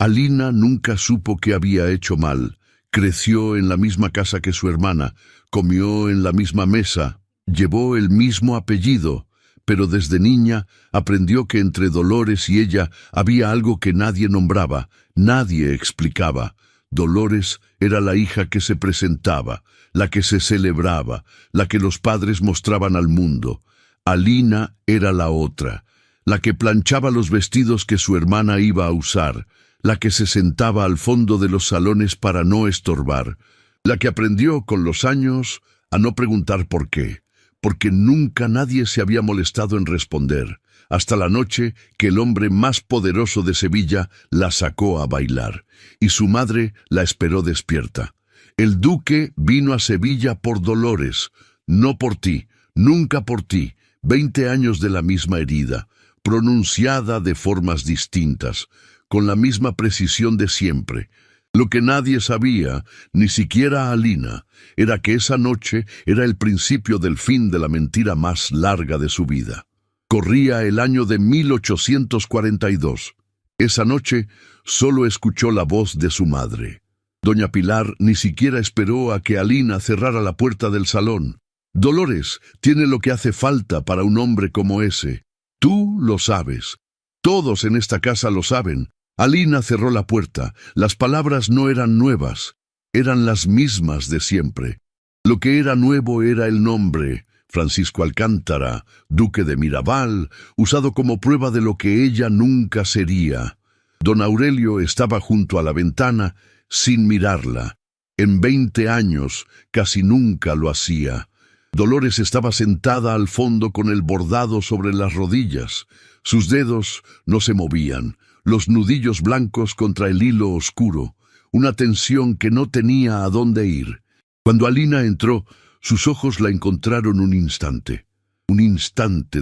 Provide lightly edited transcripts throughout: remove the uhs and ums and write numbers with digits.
Alina nunca supo que había hecho mal. Creció en la misma casa que su hermana, comió en la misma mesa, llevó el mismo apellido, pero desde niña aprendió que entre Dolores y ella había algo que nadie nombraba, nadie explicaba. Dolores era la hija que se presentaba, la que se celebraba, la que los padres mostraban al mundo. Alina era la otra, la que planchaba los vestidos que su hermana iba a usar, la que se sentaba al fondo de los salones para no estorbar, la que aprendió con los años a no preguntar por qué, porque nunca nadie se había molestado en responder, hasta la noche que el hombre más poderoso de Sevilla la sacó a bailar, y su madre la esperó despierta. El duque vino a Sevilla por Dolores, no por ti, nunca por ti, 20 años de la misma herida, pronunciada de formas distintas, con la misma precisión de siempre. Lo que nadie sabía, ni siquiera Alina, era que esa noche era el principio del fin de la mentira más larga de su vida. Corría el año de 1842. Esa noche solo escuchó la voz de su madre. Doña Pilar ni siquiera esperó a que Alina cerrara la puerta del salón. Dolores tiene lo que hace falta para un hombre como ese. Tú lo sabes. Todos en esta casa lo saben. Alina cerró la puerta. Las palabras no eran nuevas, eran las mismas de siempre. Lo que era nuevo era el nombre, Francisco Alcántara, duque de Mirabal, usado como prueba de lo que ella nunca sería. Don Aurelio estaba junto a la ventana, sin mirarla. En 20 años casi nunca lo hacía. Dolores estaba sentada al fondo con el bordado sobre las rodillas. Sus dedos no se movían, los nudillos blancos contra el hilo oscuro, una tensión que no tenía a dónde ir. Cuando Alina entró, sus ojos la encontraron un instante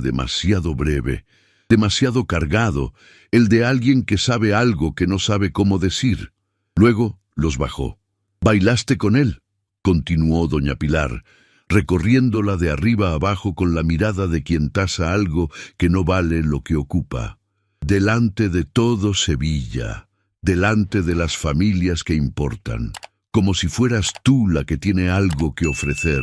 demasiado breve, demasiado cargado, el de alguien que sabe algo que no sabe cómo decir. Luego los bajó. «¿Bailaste con él?», continuó doña Pilar, recorriéndola de arriba abajo con la mirada de quien tasa algo que no vale lo que ocupa. «Delante de todo Sevilla, delante de las familias que importan, como si fueras tú la que tiene algo que ofrecer».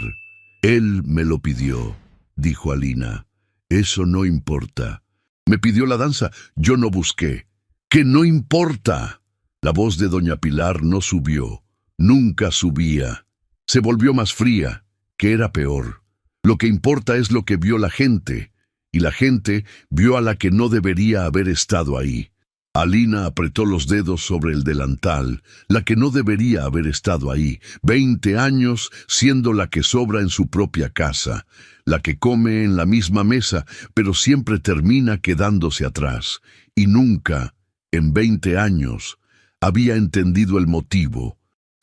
«Él me lo pidió», dijo Alina. «Eso no importa. Me pidió la danza, yo no busqué». «¡Que no importa!». La voz de doña Pilar no subió, nunca subía. Se volvió más fría, que era peor. Lo que importa es lo que vio la gente, y la gente vio a la que no debería haber estado ahí. Alina apretó los dedos sobre el delantal, la que no debería haber estado ahí, 20 años siendo la que sobra en su propia casa, la que come en la misma mesa, pero siempre termina quedándose atrás, y nunca, en 20 años, había entendido el motivo.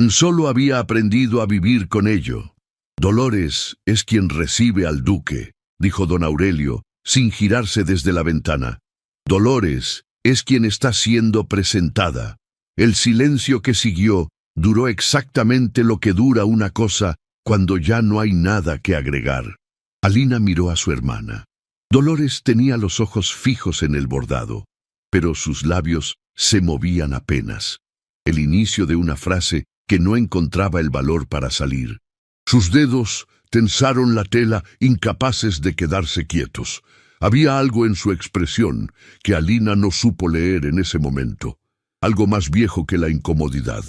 Solo había aprendido a vivir con ello. «Dolores es quien recibe al duque», dijo don Aurelio, sin girarse desde la ventana. «Dolores es quien está siendo presentada». El silencio que siguió duró exactamente lo que dura una cosa cuando ya no hay nada que agregar. Alina miró a su hermana. Dolores tenía los ojos fijos en el bordado, pero sus labios se movían apenas. El inicio de una frase que no encontraba el valor para salir. Sus dedos tensaron la tela, incapaces de quedarse quietos. Había algo en su expresión que Alina no supo leer en ese momento, algo más viejo que la incomodidad.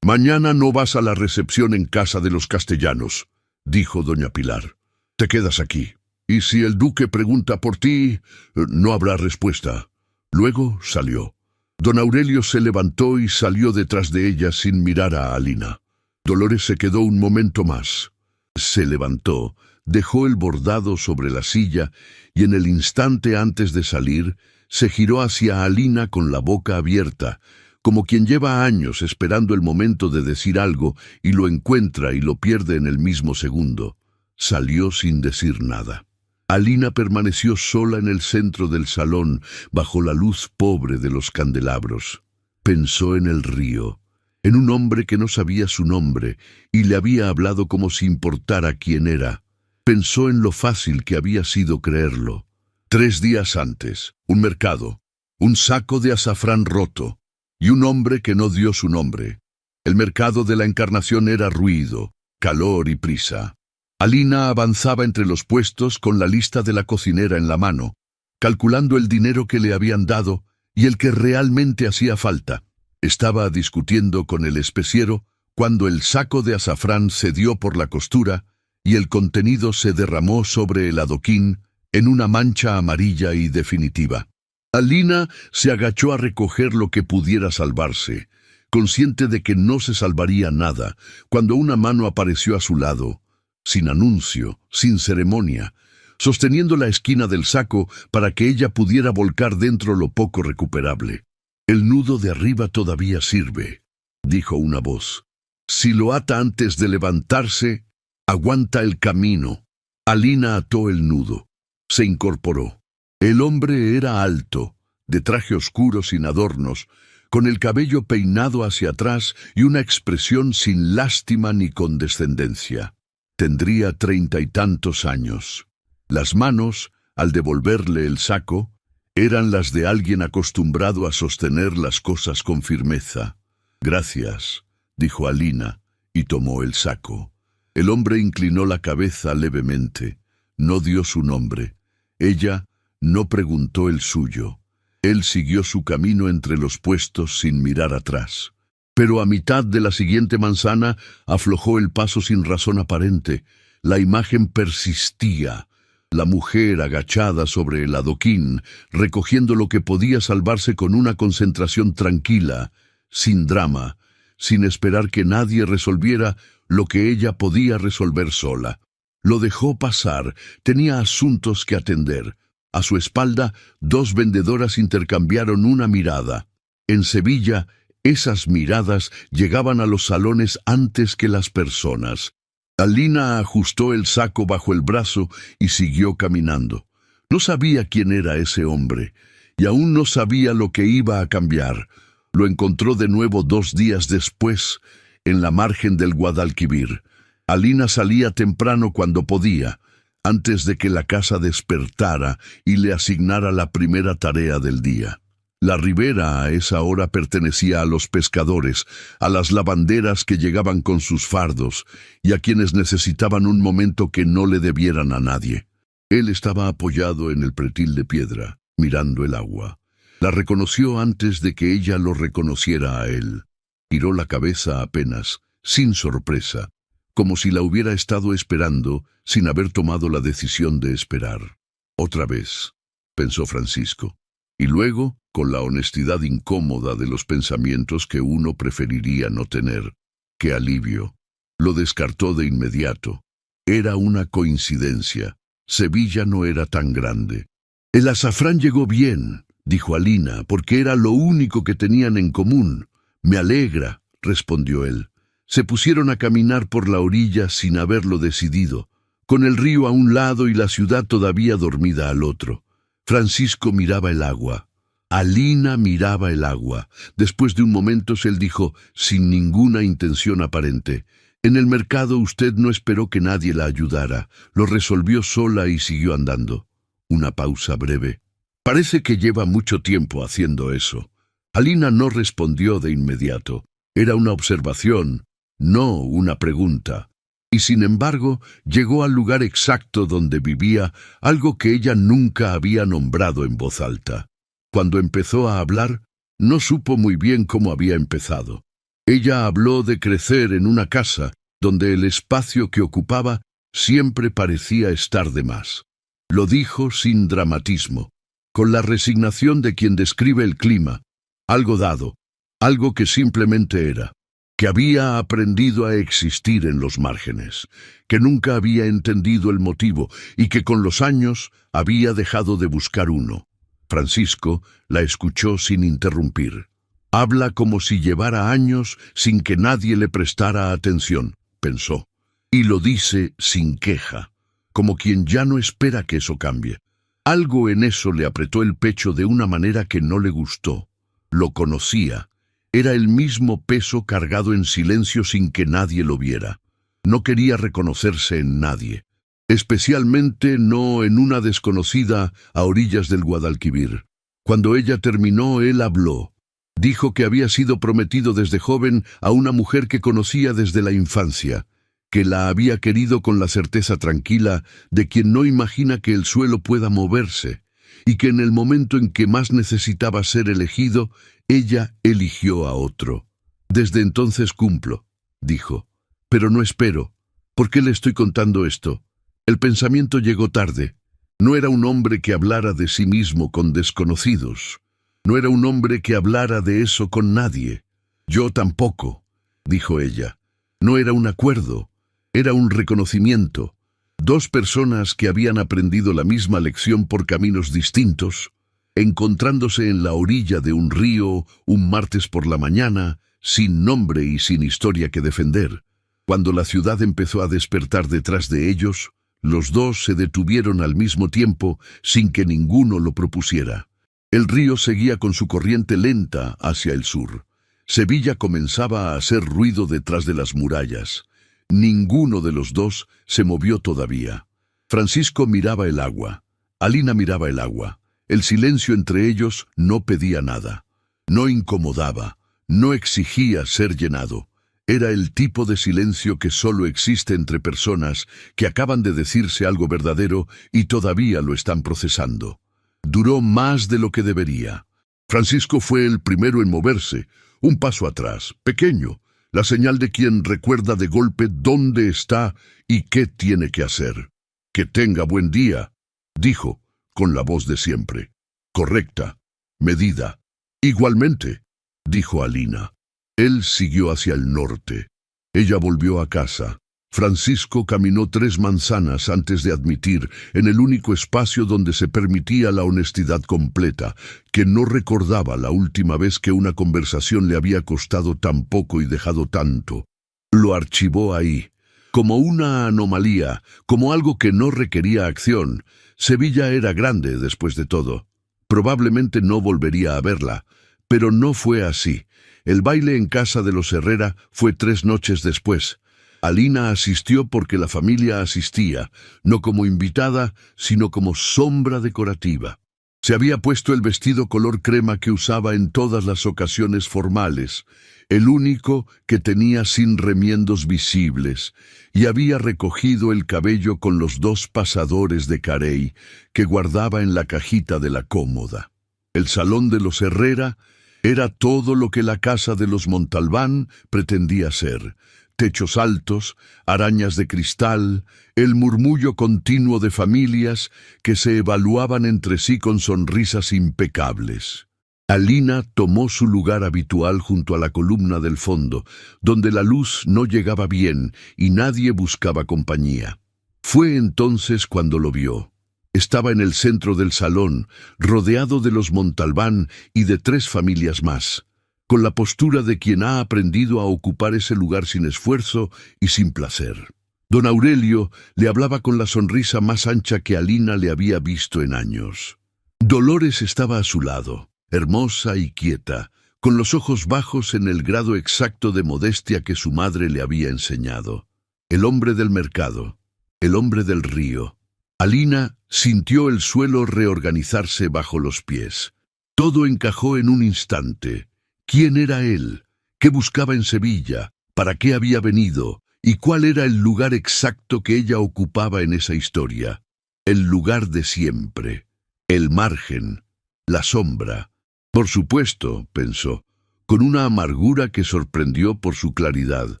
«Mañana no vas a la recepción en casa de los Castellanos», dijo doña Pilar. «Te quedas aquí, y si el duque pregunta por ti, no habrá respuesta». Luego salió. Don Aurelio se levantó y salió detrás de ella sin mirar a Alina. Dolores se quedó un momento más. Se levantó, dejó el bordado sobre la silla y en el instante antes de salir, se giró hacia Alina con la boca abierta, como quien lleva años esperando el momento de decir algo y lo encuentra y lo pierde en el mismo segundo. Salió sin decir nada. Alina permaneció sola en el centro del salón, bajo la luz pobre de los candelabros. Pensó en el río, en un hombre que no sabía su nombre y le había hablado como si importara quién era. Pensó en lo fácil que había sido creerlo. 3 días antes, un mercado, un saco de azafrán roto, y un hombre que no dio su nombre. El mercado de la Encarnación era ruido, calor y prisa. Alina avanzaba entre los puestos con la lista de la cocinera en la mano, calculando el dinero que le habían dado y el que realmente hacía falta. Estaba discutiendo con el especiero cuando el saco de azafrán cedió por la costura y el contenido se derramó sobre el adoquín en una mancha amarilla y definitiva. Alina se agachó a recoger lo que pudiera salvarse, consciente de que no se salvaría nada, cuando una mano apareció a su lado, sin anuncio, sin ceremonia, sosteniendo la esquina del saco para que ella pudiera volcar dentro lo poco recuperable. «El nudo de arriba todavía sirve», dijo una voz. «Si lo ata antes de levantarse, aguanta el camino». Alina ató el nudo. Se incorporó. El hombre era alto, de traje oscuro sin adornos, con el cabello peinado hacia atrás y una expresión sin lástima ni condescendencia. Tendría 30 y tantos años. Las manos, al devolverle el saco, eran las de alguien acostumbrado a sostener las cosas con firmeza. «Gracias», dijo Alina, y tomó el saco. El hombre inclinó la cabeza levemente. No dio su nombre. Ella no preguntó el suyo. Él siguió su camino entre los puestos sin mirar atrás. Pero a mitad de la siguiente manzana aflojó el paso sin razón aparente. La imagen persistía. La mujer agachada sobre el adoquín, recogiendo lo que podía salvarse con una concentración tranquila, sin drama, sin esperar que nadie resolviera lo que ella podía resolver sola. Lo dejó pasar, tenía asuntos que atender. A su espalda, 2 vendedoras intercambiaron una mirada. En Sevilla, esas miradas llegaban a los salones antes que las personas. Alina ajustó el saco bajo el brazo y siguió caminando. No sabía quién era ese hombre, y aún no sabía lo que iba a cambiar. Lo encontró de nuevo 2 días después, en la margen del Guadalquivir. Alina salía temprano cuando podía, antes de que la casa despertara y le asignara la primera tarea del día. La ribera a esa hora pertenecía a los pescadores, a las lavanderas que llegaban con sus fardos y a quienes necesitaban un momento que no le debieran a nadie. Él estaba apoyado en el pretil de piedra, mirando el agua. La reconoció antes de que ella lo reconociera a él. Giró la cabeza apenas, sin sorpresa, como si la hubiera estado esperando sin haber tomado la decisión de esperar. «Otra vez», pensó Francisco. Y luego, con la honestidad incómoda de los pensamientos que uno preferiría no tener. ¡Qué alivio! Lo descartó de inmediato. Era una coincidencia. Sevilla no era tan grande. «El azafrán llegó bien», dijo Alina, «porque era lo único que tenían en común». «Me alegra», respondió él. Se pusieron a caminar por la orilla sin haberlo decidido, con el río a un lado y la ciudad todavía dormida al otro. Francisco miraba el agua. Alina miraba el agua. Después de un momento él dijo, sin ninguna intención aparente, «En el mercado usted no esperó que nadie la ayudara. Lo resolvió sola y siguió andando». Una pausa breve. «Parece que lleva mucho tiempo haciendo eso». Alina no respondió de inmediato. Era una observación, no una pregunta. Y sin embargo, llegó al lugar exacto donde vivía, algo que ella nunca había nombrado en voz alta. Cuando empezó a hablar, no supo muy bien cómo había empezado. Ella habló de crecer en una casa donde el espacio que ocupaba siempre parecía estar de más. Lo dijo sin dramatismo, con la resignación de quien describe el clima, algo dado, algo que simplemente era, que había aprendido a existir en los márgenes, que nunca había entendido el motivo y que con los años había dejado de buscar uno. Francisco la escuchó sin interrumpir. «Habla como si llevara años sin que nadie le prestara atención», pensó, y lo dice sin queja, como quien ya no espera que eso cambie. Algo en eso le apretó el pecho de una manera que no le gustó. Lo conocía. Era el mismo peso cargado en silencio sin que nadie lo viera. No quería reconocerse en nadie, especialmente no en una desconocida a orillas del Guadalquivir. Cuando ella terminó, él habló. Dijo que había sido prometido desde joven a una mujer que conocía desde la infancia, que la había querido con la certeza tranquila de quien no imagina que el suelo pueda moverse, y que en el momento en que más necesitaba ser elegido, ella eligió a otro. Desde entonces cumplo, dijo, pero no espero. ¿Por qué le estoy contando esto? El pensamiento llegó tarde. No era un hombre que hablara de sí mismo con desconocidos. No era un hombre que hablara de eso con nadie. Yo tampoco, dijo ella. No era un acuerdo, era un reconocimiento. Dos personas que habían aprendido la misma lección por caminos distintos, encontrándose en la orilla de un río un martes por la mañana, sin nombre y sin historia que defender. Cuando la ciudad empezó a despertar detrás de ellos, los dos se detuvieron al mismo tiempo sin que ninguno lo propusiera. El río seguía con su corriente lenta hacia el sur. Sevilla comenzaba a hacer ruido detrás de las murallas. Ninguno de los dos se movió todavía. Francisco miraba el agua. Alina miraba el agua. El silencio entre ellos no pedía nada. No incomodaba. No exigía ser llenado. Era el tipo de silencio que solo existe entre personas que acaban de decirse algo verdadero y todavía lo están procesando. Duró más de lo que debería. Francisco fue el primero en moverse, un paso atrás, pequeño, la señal de quien recuerda de golpe dónde está y qué tiene que hacer. «Que tenga buen día», dijo, con la voz de siempre. Correcta, medida. «Igualmente», dijo Alina. Él siguió hacia el norte. Ella volvió a casa. Francisco caminó 3 manzanas antes de admitir, en el único espacio donde se permitía la honestidad completa, que no recordaba la última vez que una conversación le había costado tan poco y dejado tanto. Lo archivó ahí, como una anomalía, como algo que no requería acción. Sevilla era grande después de todo. Probablemente no volvería a verla, pero no fue así. El baile en casa de los Herrera fue 3 noches después. Alina asistió porque la familia asistía, no como invitada, sino como sombra decorativa. Se había puesto el vestido color crema que usaba en todas las ocasiones formales, el único que tenía sin remiendos visibles, y había recogido el cabello con los 2 pasadores de carey que guardaba en la cajita de la cómoda. El salón de los Herrera era todo lo que la casa de los Montalbán pretendía ser. Techos altos, arañas de cristal, el murmullo continuo de familias que se evaluaban entre sí con sonrisas impecables. Alina tomó su lugar habitual junto a la columna del fondo, donde la luz no llegaba bien y nadie buscaba compañía. Fue entonces cuando lo vio. Estaba en el centro del salón, rodeado de los Montalbán y de 3 familias más, con la postura de quien ha aprendido a ocupar ese lugar sin esfuerzo y sin placer. Don Aurelio le hablaba con la sonrisa más ancha que Alina le había visto en años. Dolores estaba a su lado, hermosa y quieta, con los ojos bajos en el grado exacto de modestia que su madre le había enseñado. El hombre del mercado, el hombre del río. Alina sintió el suelo reorganizarse bajo los pies. Todo encajó en un instante. ¿Quién era él? ¿Qué buscaba en Sevilla? ¿Para qué había venido? ¿Y cuál era el lugar exacto que ella ocupaba en esa historia? El lugar de siempre. El margen. La sombra. Por supuesto, pensó, con una amargura que sorprendió por su claridad.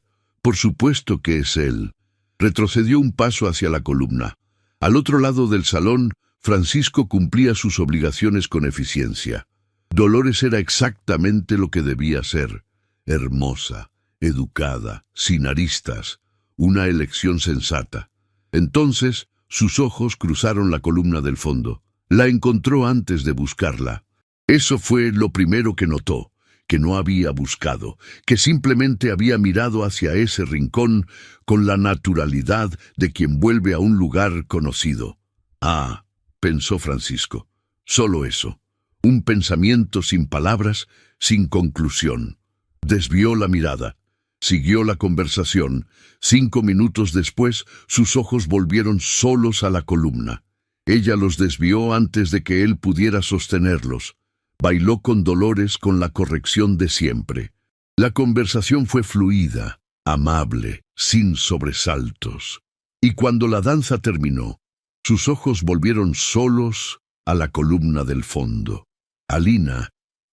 Por supuesto que es él. Retrocedió un paso hacia la columna. Al otro lado del salón, Francisco cumplía sus obligaciones con eficiencia. Dolores era exactamente lo que debía ser. Hermosa, educada, sin aristas, una elección sensata. Entonces, sus ojos cruzaron la columna del fondo. La encontró antes de buscarla. Eso fue lo primero que notó, que no había buscado, que simplemente había mirado hacia ese rincón con la naturalidad de quien vuelve a un lugar conocido. «Ah», pensó Francisco, «solo eso». Un pensamiento sin palabras, sin conclusión. Desvió la mirada. Siguió la conversación. 5 minutos después, sus ojos volvieron solos a la columna. Ella los desvió antes de que él pudiera sostenerlos. Bailó con Dolores con la corrección de siempre. La conversación fue fluida, amable, sin sobresaltos. Y cuando la danza terminó, sus ojos volvieron solos a la columna del fondo. Alina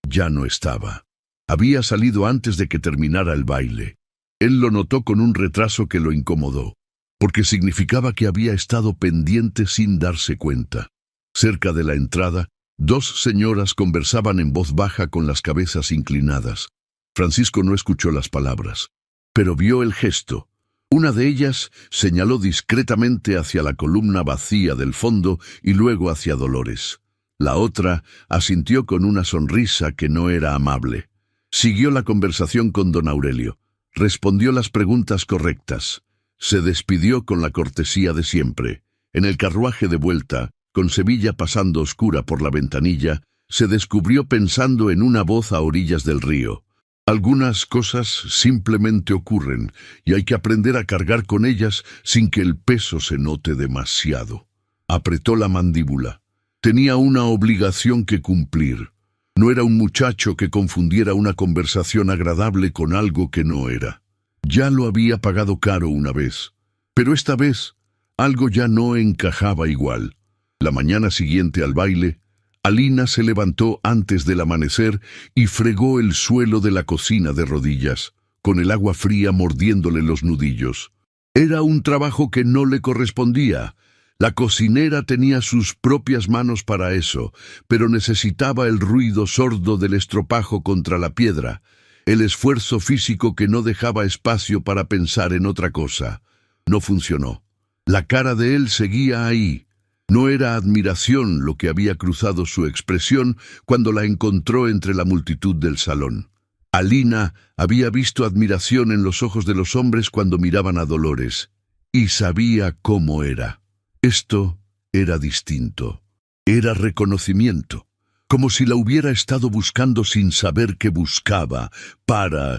ya no estaba. Había salido antes de que terminara el baile. Él lo notó con un retraso que lo incomodó, porque significaba que había estado pendiente sin darse cuenta. Cerca de la entrada, dos señoras conversaban en voz baja con las cabezas inclinadas. Francisco no escuchó las palabras, pero vio el gesto. Una de ellas señaló discretamente hacia la columna vacía del fondo y luego hacia Dolores. La otra asintió con una sonrisa que no era amable. Siguió la conversación con don Aurelio. Respondió las preguntas correctas. Se despidió con la cortesía de siempre. En el carruaje de vuelta, con Sevilla pasando oscura por la ventanilla, se descubrió pensando en una voz a orillas del río. Algunas cosas simplemente ocurren y hay que aprender a cargar con ellas sin que el peso se note demasiado. Apretó la mandíbula. Tenía una obligación que cumplir. No era un muchacho que confundiera una conversación agradable con algo que no era. Ya lo había pagado caro una vez, pero esta vez algo ya no encajaba igual. La mañana siguiente al baile, Alina se levantó antes del amanecer y fregó el suelo de la cocina de rodillas, con el agua fría mordiéndole los nudillos. Era un trabajo que no le correspondía. La cocinera tenía sus propias manos para eso, pero necesitaba el ruido sordo del estropajo contra la piedra, el esfuerzo físico que no dejaba espacio para pensar en otra cosa. No funcionó. La cara de él seguía ahí. No era admiración lo que había cruzado su expresión cuando la encontró entre la multitud del salón. Alina había visto admiración en los ojos de los hombres cuando miraban a Dolores, y sabía cómo era. Esto era distinto. Era reconocimiento, como si la hubiera estado buscando sin saber qué buscaba.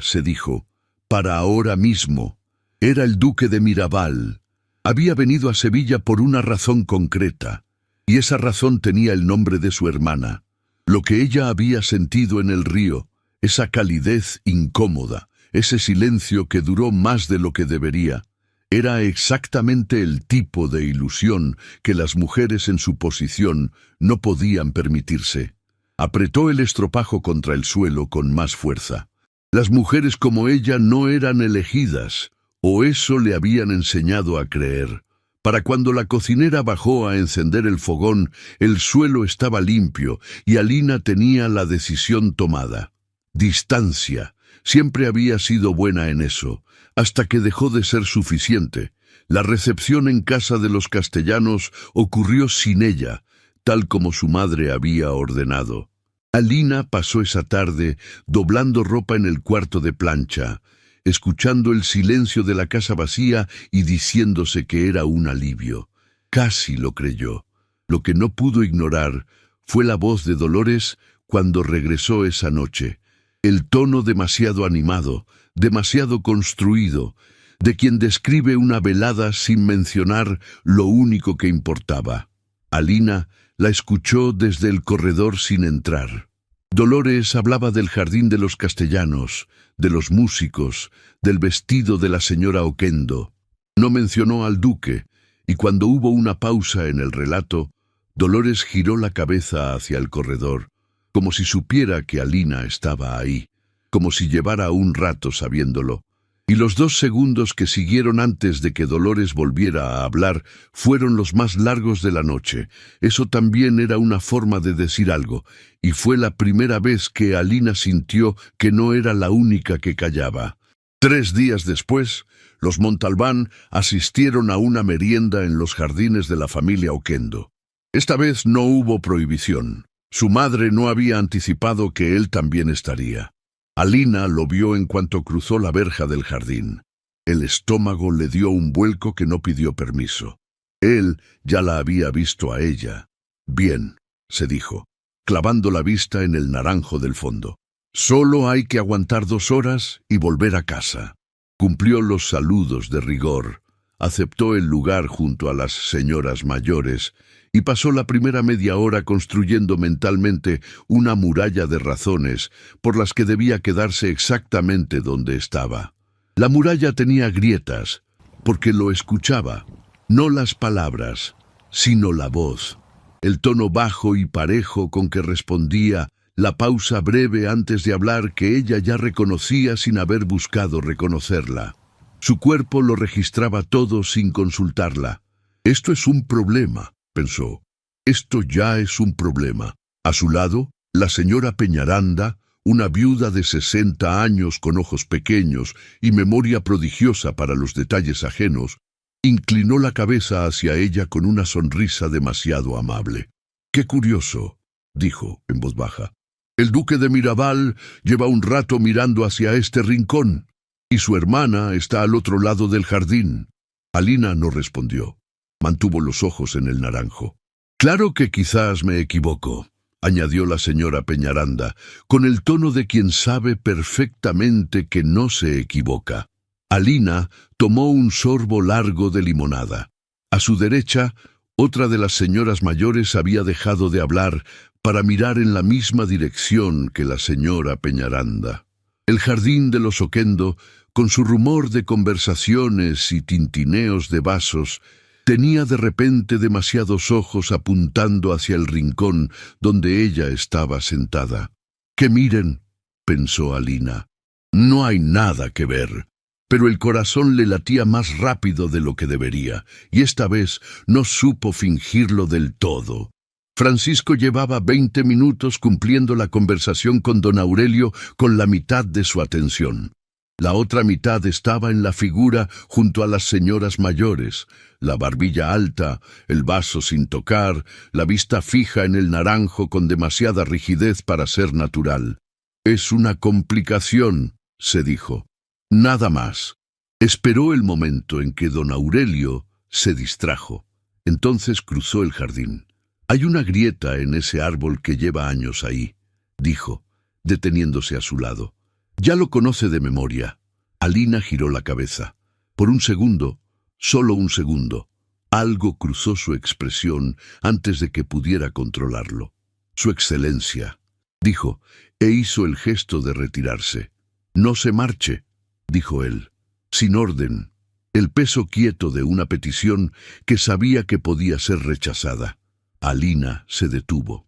Se dijo, para ahora mismo. Era el duque de Mirabal. Había venido a Sevilla por una razón concreta, y esa razón tenía el nombre de su hermana. Lo que ella había sentido en el río, esa calidez incómoda, ese silencio que duró más de lo que debería, era exactamente el tipo de ilusión que las mujeres en su posición no podían permitirse. Apretó el estropajo contra el suelo con más fuerza. Las mujeres como ella no eran elegidas, o eso le habían enseñado a creer. Para cuando la cocinera bajó a encender el fogón, el suelo estaba limpio y Alina tenía la decisión tomada. Distancia. Siempre había sido buena en eso, hasta que dejó de ser suficiente. La recepción en casa de los Castellanos ocurrió sin ella, tal como su madre había ordenado. Alina pasó esa tarde doblando ropa en el cuarto de plancha, escuchando el silencio de la casa vacía y diciéndose que era un alivio. Casi lo creyó. Lo que no pudo ignorar fue la voz de Dolores cuando regresó esa noche. El tono demasiado animado, demasiado construido, de quien describe una velada sin mencionar lo único que importaba. Alina la escuchó desde el corredor sin entrar. Dolores hablaba del jardín de los Castellanos, de los músicos, del vestido de la señora Oquendo. No mencionó al duque, y cuando hubo una pausa en el relato, Dolores giró la cabeza hacia el corredor, como si supiera que Alina estaba ahí, como si llevara un rato sabiéndolo. Y los 2 segundos que siguieron antes de que Dolores volviera a hablar fueron los más largos de la noche. Eso también era una forma de decir algo, y fue la primera vez que Alina sintió que no era la única que callaba. 3 días después, los Montalbán asistieron a una merienda en los jardines de la familia Oquendo. Esta vez no hubo prohibición. Su madre no había anticipado que él también estaría. Alina lo vio en cuanto cruzó la verja del jardín. El estómago le dio un vuelco que no pidió permiso. Él ya la había visto a ella. Bien, se dijo, clavando la vista en el naranjo del fondo. Solo hay que aguantar 2 horas y volver a casa. Cumplió los saludos de rigor, aceptó el lugar junto a las señoras mayores y pasó la primera media hora construyendo mentalmente una muralla de razones por las que debía quedarse exactamente donde estaba. La muralla tenía grietas, porque lo escuchaba, no las palabras, sino la voz, el tono bajo y parejo con que respondía, la pausa breve antes de hablar que ella ya reconocía sin haber buscado reconocerla. Su cuerpo lo registraba todo sin consultarla. Esto es un problema, pensó. Esto ya es un problema. A su lado, la señora Peñaranda, una viuda de 60 años con ojos pequeños y memoria prodigiosa para los detalles ajenos, inclinó la cabeza hacia ella con una sonrisa demasiado amable. «Qué curioso», dijo en voz baja. «El duque de Mirabal lleva un rato mirando hacia este rincón, y su hermana está al otro lado del jardín». Alina no respondió. Mantuvo los ojos en el naranjo. «Claro que quizás me equivoco», añadió la señora Peñaranda, con el tono de quien sabe perfectamente que no se equivoca. Alina tomó un sorbo largo de limonada. A su derecha, otra de las señoras mayores había dejado de hablar para mirar en la misma dirección que la señora Peñaranda. El jardín de los Oquendo, con su rumor de conversaciones y tintineos de vasos, tenía de repente demasiados ojos apuntando hacia el rincón donde ella estaba sentada. «Que miren», pensó Alina. «No hay nada que ver». Pero el corazón le latía más rápido de lo que debería, y esta vez no supo fingirlo del todo. Francisco llevaba 20 minutos cumpliendo la conversación con don Aurelio con la mitad de su atención. La otra mitad estaba en la figura junto a las señoras mayores, la barbilla alta, el vaso sin tocar, la vista fija en el naranjo con demasiada rigidez para ser natural. «Es una complicación», se dijo. Nada más. Esperó el momento en que don Aurelio se distrajo. Entonces cruzó el jardín. «Hay una grieta en ese árbol que lleva años ahí», dijo, deteniéndose a su lado. «Ya lo conoce de memoria». Alina giró la cabeza. Por un segundo, solo un segundo, algo cruzó su expresión antes de que pudiera controlarlo. «Su excelencia», dijo, e hizo el gesto de retirarse. «No se marche», dijo él, sin orden, el peso quieto de una petición que sabía que podía ser rechazada. Alina se detuvo.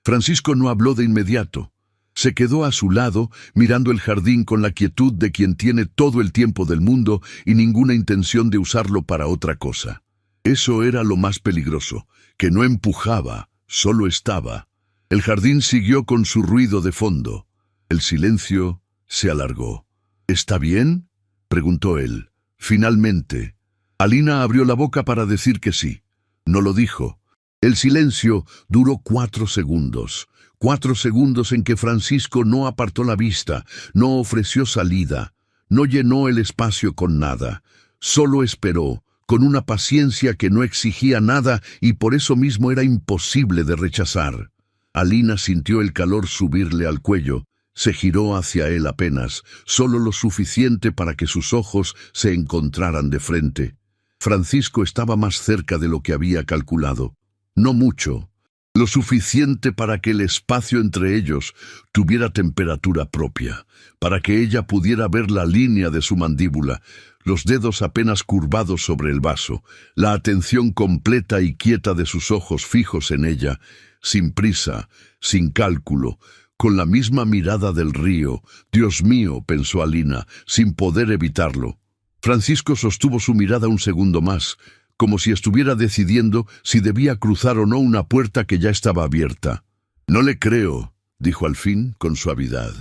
Francisco no habló de inmediato. Se quedó a su lado, mirando el jardín con la quietud de quien tiene todo el tiempo del mundo y ninguna intención de usarlo para otra cosa. Eso era lo más peligroso, que no empujaba, solo estaba. El jardín siguió con su ruido de fondo. El silencio se alargó. «¿Está bien?», preguntó él. Finalmente, Alina abrió la boca para decir que sí. No lo dijo. El silencio duró 4 segundos. 4 segundos en que Francisco no apartó la vista, no ofreció salida, no llenó el espacio con nada. Solo esperó, con una paciencia que no exigía nada y por eso mismo era imposible de rechazar. Alina sintió el calor subirle al cuello. Se giró hacia él apenas, solo lo suficiente para que sus ojos se encontraran de frente. Francisco estaba más cerca de lo que había calculado. No mucho, lo suficiente para que el espacio entre ellos tuviera temperatura propia, para que ella pudiera ver la línea de su mandíbula, los dedos apenas curvados sobre el vaso, la atención completa y quieta de sus ojos fijos en ella, sin prisa, sin cálculo, con la misma mirada del río. «Dios mío», pensó Alina, sin poder evitarlo. Francisco sostuvo su mirada un segundo más, como si estuviera decidiendo si debía cruzar o no una puerta que ya estaba abierta. «No le creo», dijo al fin con suavidad.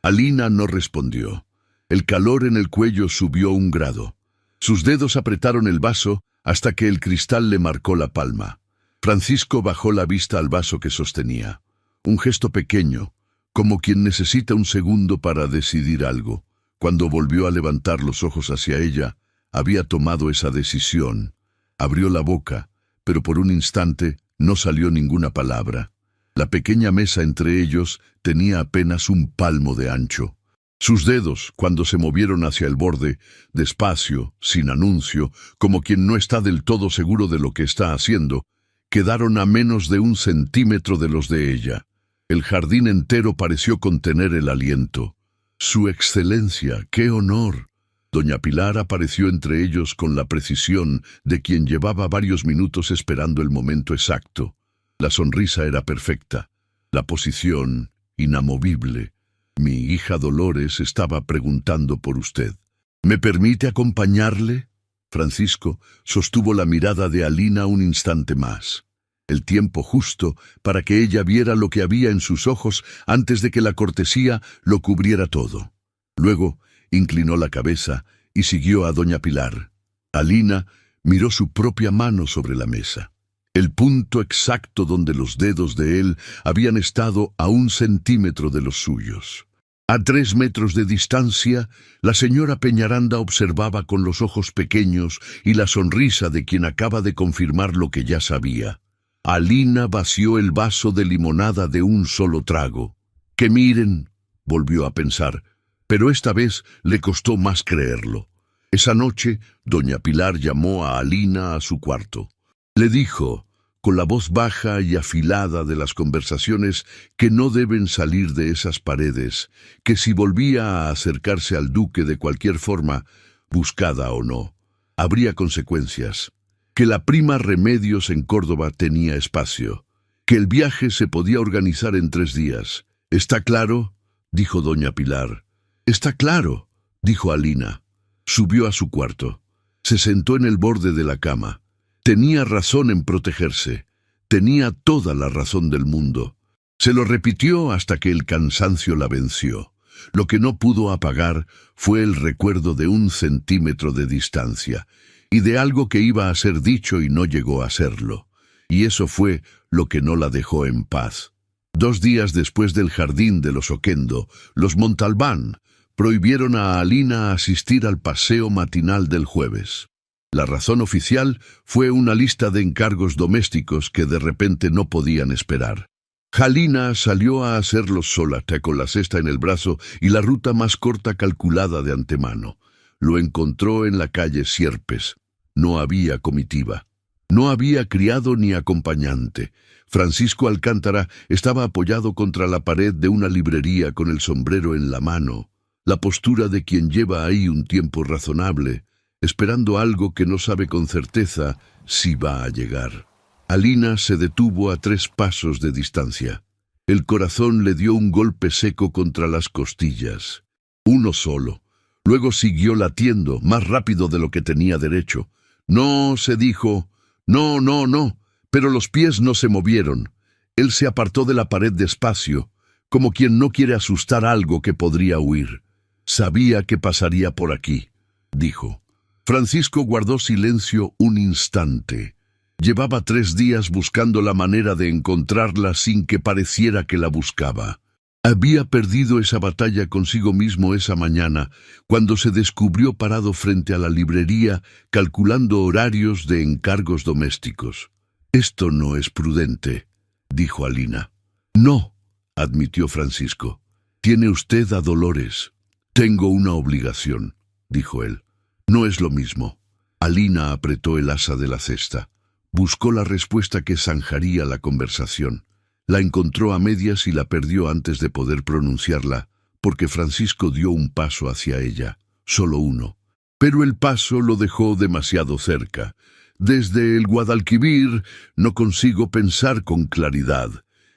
Alina no respondió. El calor en el cuello subió 1 grado. Sus dedos apretaron el vaso hasta que el cristal le marcó la palma. Francisco bajó la vista al vaso que sostenía. Un gesto pequeño, como quien necesita un segundo para decidir algo. Cuando volvió a levantar los ojos hacia ella, había tomado esa decisión. Abrió la boca, pero por un instante no salió ninguna palabra. La pequeña mesa entre ellos tenía apenas 1 palmo de ancho. Sus dedos, cuando se movieron hacia el borde, despacio, sin anuncio, como quien no está del todo seguro de lo que está haciendo, quedaron a menos de 1 centímetro de los de ella. El jardín entero pareció contener el aliento. ¡Su excelencia! ¡Qué honor! Doña Pilar apareció entre ellos con la precisión de quien llevaba varios minutos esperando el momento exacto. La sonrisa era perfecta, la posición inamovible. Mi hija Dolores estaba preguntando por usted. ¿Me permite acompañarle? Francisco sostuvo la mirada de Alina un instante más. El tiempo justo para que ella viera lo que había en sus ojos antes de que la cortesía lo cubriera todo. Luego inclinó la cabeza y siguió a doña Pilar. Alina miró su propia mano sobre la mesa. El punto exacto donde los dedos de él habían estado a 1 centímetro de los suyos. A 3 metros de distancia, la señora Peñaranda observaba con los ojos pequeños y la sonrisa de quien acaba de confirmar lo que ya sabía. Alina vació el vaso de limonada de un solo trago. «Que miren», volvió a pensar, pero esta vez le costó más creerlo. Esa noche, doña Pilar llamó a Alina a su cuarto. Le dijo, con la voz baja y afilada de las conversaciones, que no deben salir de esas paredes, que si volvía a acercarse al duque de cualquier forma, buscada o no, habría consecuencias, que la prima Remedios en Córdoba tenía espacio, que el viaje se podía organizar en 3 días. «¿Está claro?», dijo doña Pilar. «Está claro», dijo Alina. Subió a su cuarto. Se sentó en el borde de la cama. Tenía razón en protegerse. Tenía toda la razón del mundo. Se lo repitió hasta que el cansancio la venció. Lo que no pudo apagar fue el recuerdo de 1 centímetro de distancia, y de algo que iba a ser dicho y no llegó a serlo. Y eso fue lo que no la dejó en paz. 2 días después del jardín de los Oquendo, los Montalbán prohibieron a Alina asistir al paseo matinal del jueves. La razón oficial fue una lista de encargos domésticos que de repente no podían esperar. Alina salió a hacerlo sola, con la cesta en el brazo y la ruta más corta calculada de antemano. Lo encontró en la calle Sierpes. No había comitiva. No había criado ni acompañante. Francisco Alcántara estaba apoyado contra la pared de una librería con el sombrero en la mano, la postura de quien lleva ahí un tiempo razonable, esperando algo que no sabe con certeza si va a llegar. Alina se detuvo a 3 pasos de distancia. El corazón le dio un golpe seco contra las costillas. Uno solo. Luego siguió latiendo, más rápido de lo que tenía derecho. «No», se dijo. «No, no, no». Pero los pies no se movieron. Él se apartó de la pared despacio, como quien no quiere asustar algo que podría huir. «Sabía que pasaría por aquí», dijo. Francisco guardó silencio un instante. Llevaba 3 días buscando la manera de encontrarla sin que pareciera que la buscaba. Había perdido esa batalla consigo mismo esa mañana, cuando se descubrió parado frente a la librería, calculando horarios de encargos domésticos. «Esto no es prudente», dijo Alina. «No», admitió Francisco. «Tiene usted a Dolores». «Tengo una obligación», dijo él. «No es lo mismo». Alina apretó el asa de la cesta. Buscó la respuesta que zanjaría la conversación. La encontró a medias y la perdió antes de poder pronunciarla, porque Francisco dio un paso hacia ella, solo uno. Pero el paso lo dejó demasiado cerca. «Desde el Guadalquivir no consigo pensar con claridad»,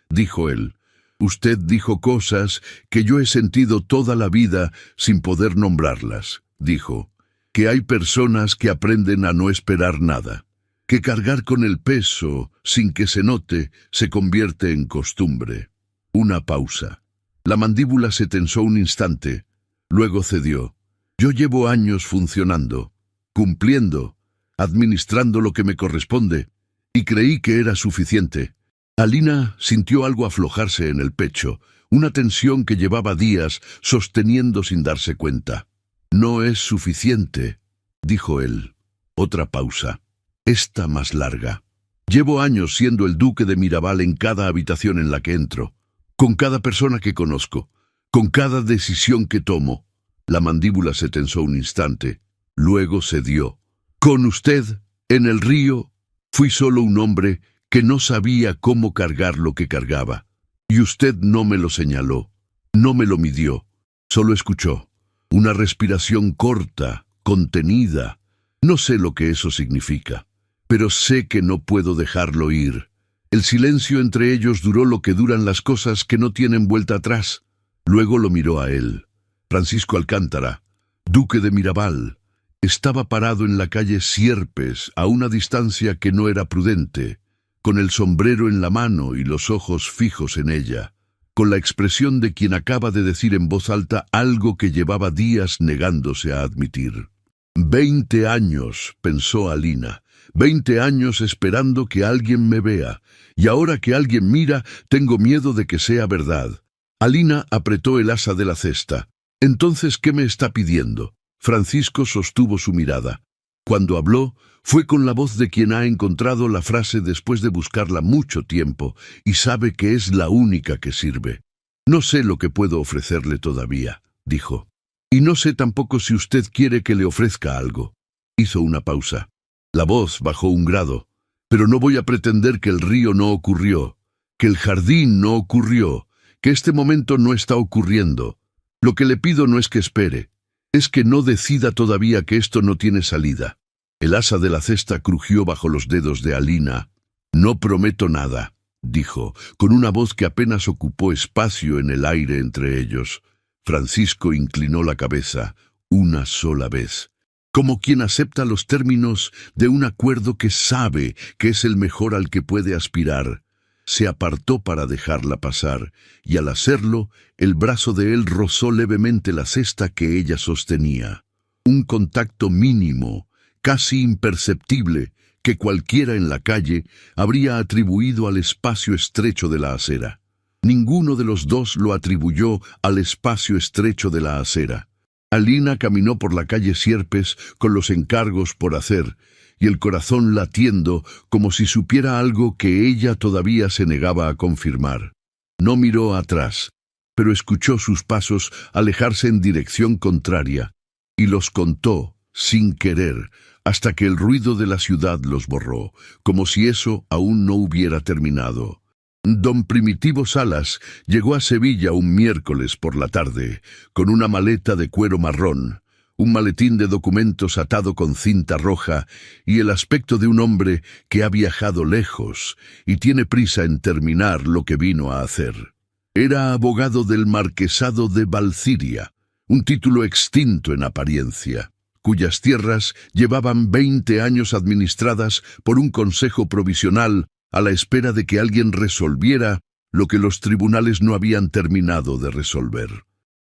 dijo él. «Usted dijo cosas que yo he sentido toda la vida sin poder nombrarlas», dijo. «Que hay personas que aprenden a no esperar nada, que cargar con el peso, sin que se note, se convierte en costumbre». Una pausa. La mandíbula se tensó un instante, luego cedió. «Yo llevo años funcionando, cumpliendo, administrando lo que me corresponde, y creí que era suficiente». Alina sintió algo aflojarse en el pecho, una tensión que llevaba días sosteniendo sin darse cuenta. «No es suficiente», dijo él. Otra pausa. Esta más larga. «Llevo años siendo el duque de Mirabal en cada habitación en la que entro, con cada persona que conozco, con cada decisión que tomo». La mandíbula se tensó un instante, luego cedió. «Con usted, en el río, fui solo un hombre que no sabía cómo cargar lo que cargaba. Y usted no me lo señaló, no me lo midió, solo escuchó. Una respiración corta, contenida. No sé lo que eso significa, pero sé que no puedo dejarlo ir. El silencio entre ellos duró lo que duran las cosas que no tienen vuelta atrás. Luego lo miró a él. Francisco Alcántara, duque de Mirabal, estaba parado en la calle Sierpes, a una distancia que no era prudente, con el sombrero en la mano y los ojos fijos en ella, con la expresión de quien acaba de decir en voz alta algo que llevaba días negándose a admitir. 20 años, pensó Alina, 20 años esperando que alguien me vea, y ahora que alguien mira, tengo miedo de que sea verdad. Alina apretó el asa de la cesta. Entonces, ¿qué me está pidiendo? Francisco sostuvo su mirada. Cuando habló, fue con la voz de quien ha encontrado la frase después de buscarla mucho tiempo y sabe que es la única que sirve. No sé lo que puedo ofrecerle todavía, dijo. Y no sé tampoco si usted quiere que le ofrezca algo. Hizo una pausa. La voz bajó un grado. Pero no voy a pretender que el río no ocurrió, que el jardín no ocurrió, que este momento no está ocurriendo. Lo que le pido no es que espere, es que no decida todavía que esto no tiene salida. El asa de la cesta crujió bajo los dedos de Alina. No prometo nada, dijo, con una voz que apenas ocupó espacio en el aire entre ellos. Francisco inclinó la cabeza una sola vez, como quien acepta los términos de un acuerdo que sabe que es el mejor al que puede aspirar. Se apartó para dejarla pasar, y al hacerlo, el brazo de él rozó levemente la cesta que ella sostenía. Un contacto mínimo, casi imperceptible, que cualquiera en la calle habría atribuido al espacio estrecho de la acera. Ninguno de los dos lo atribuyó al espacio estrecho de la acera. Alina caminó por la calle Sierpes con los encargos por hacer, y el corazón latiendo como si supiera algo que ella todavía se negaba a confirmar. No miró atrás, pero escuchó sus pasos alejarse en dirección contraria, y los contó, sin querer, hasta que el ruido de la ciudad los borró, como si eso aún no hubiera terminado. Don Primitivo Salas llegó a Sevilla un miércoles por la tarde, con una maleta de cuero marrón, un maletín de documentos atado con cinta roja y el aspecto de un hombre que ha viajado lejos y tiene prisa en terminar lo que vino a hacer. Era abogado del marquesado de Valciria, un título extinto en apariencia, cuyas tierras llevaban 20 años administradas por un consejo provisional a la espera de que alguien resolviera lo que los tribunales no habían terminado de resolver.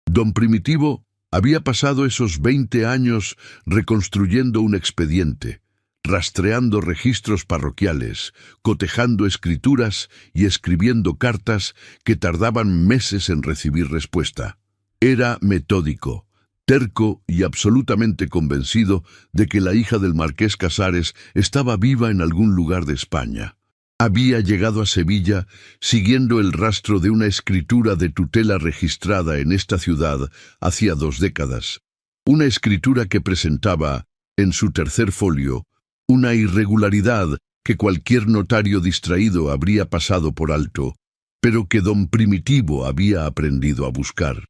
Don Primitivo había pasado esos 20 años reconstruyendo un expediente, rastreando registros parroquiales, cotejando escrituras y escribiendo cartas que tardaban meses en recibir respuesta. Era metódico, terco y absolutamente convencido de que la hija del marqués Casares estaba viva en algún lugar de España. Había llegado a Sevilla siguiendo el rastro de una escritura de tutela registrada en esta ciudad hacía 2 décadas. Una escritura que presentaba, en su tercer folio, una irregularidad que cualquier notario distraído habría pasado por alto, pero que don Primitivo había aprendido a buscar.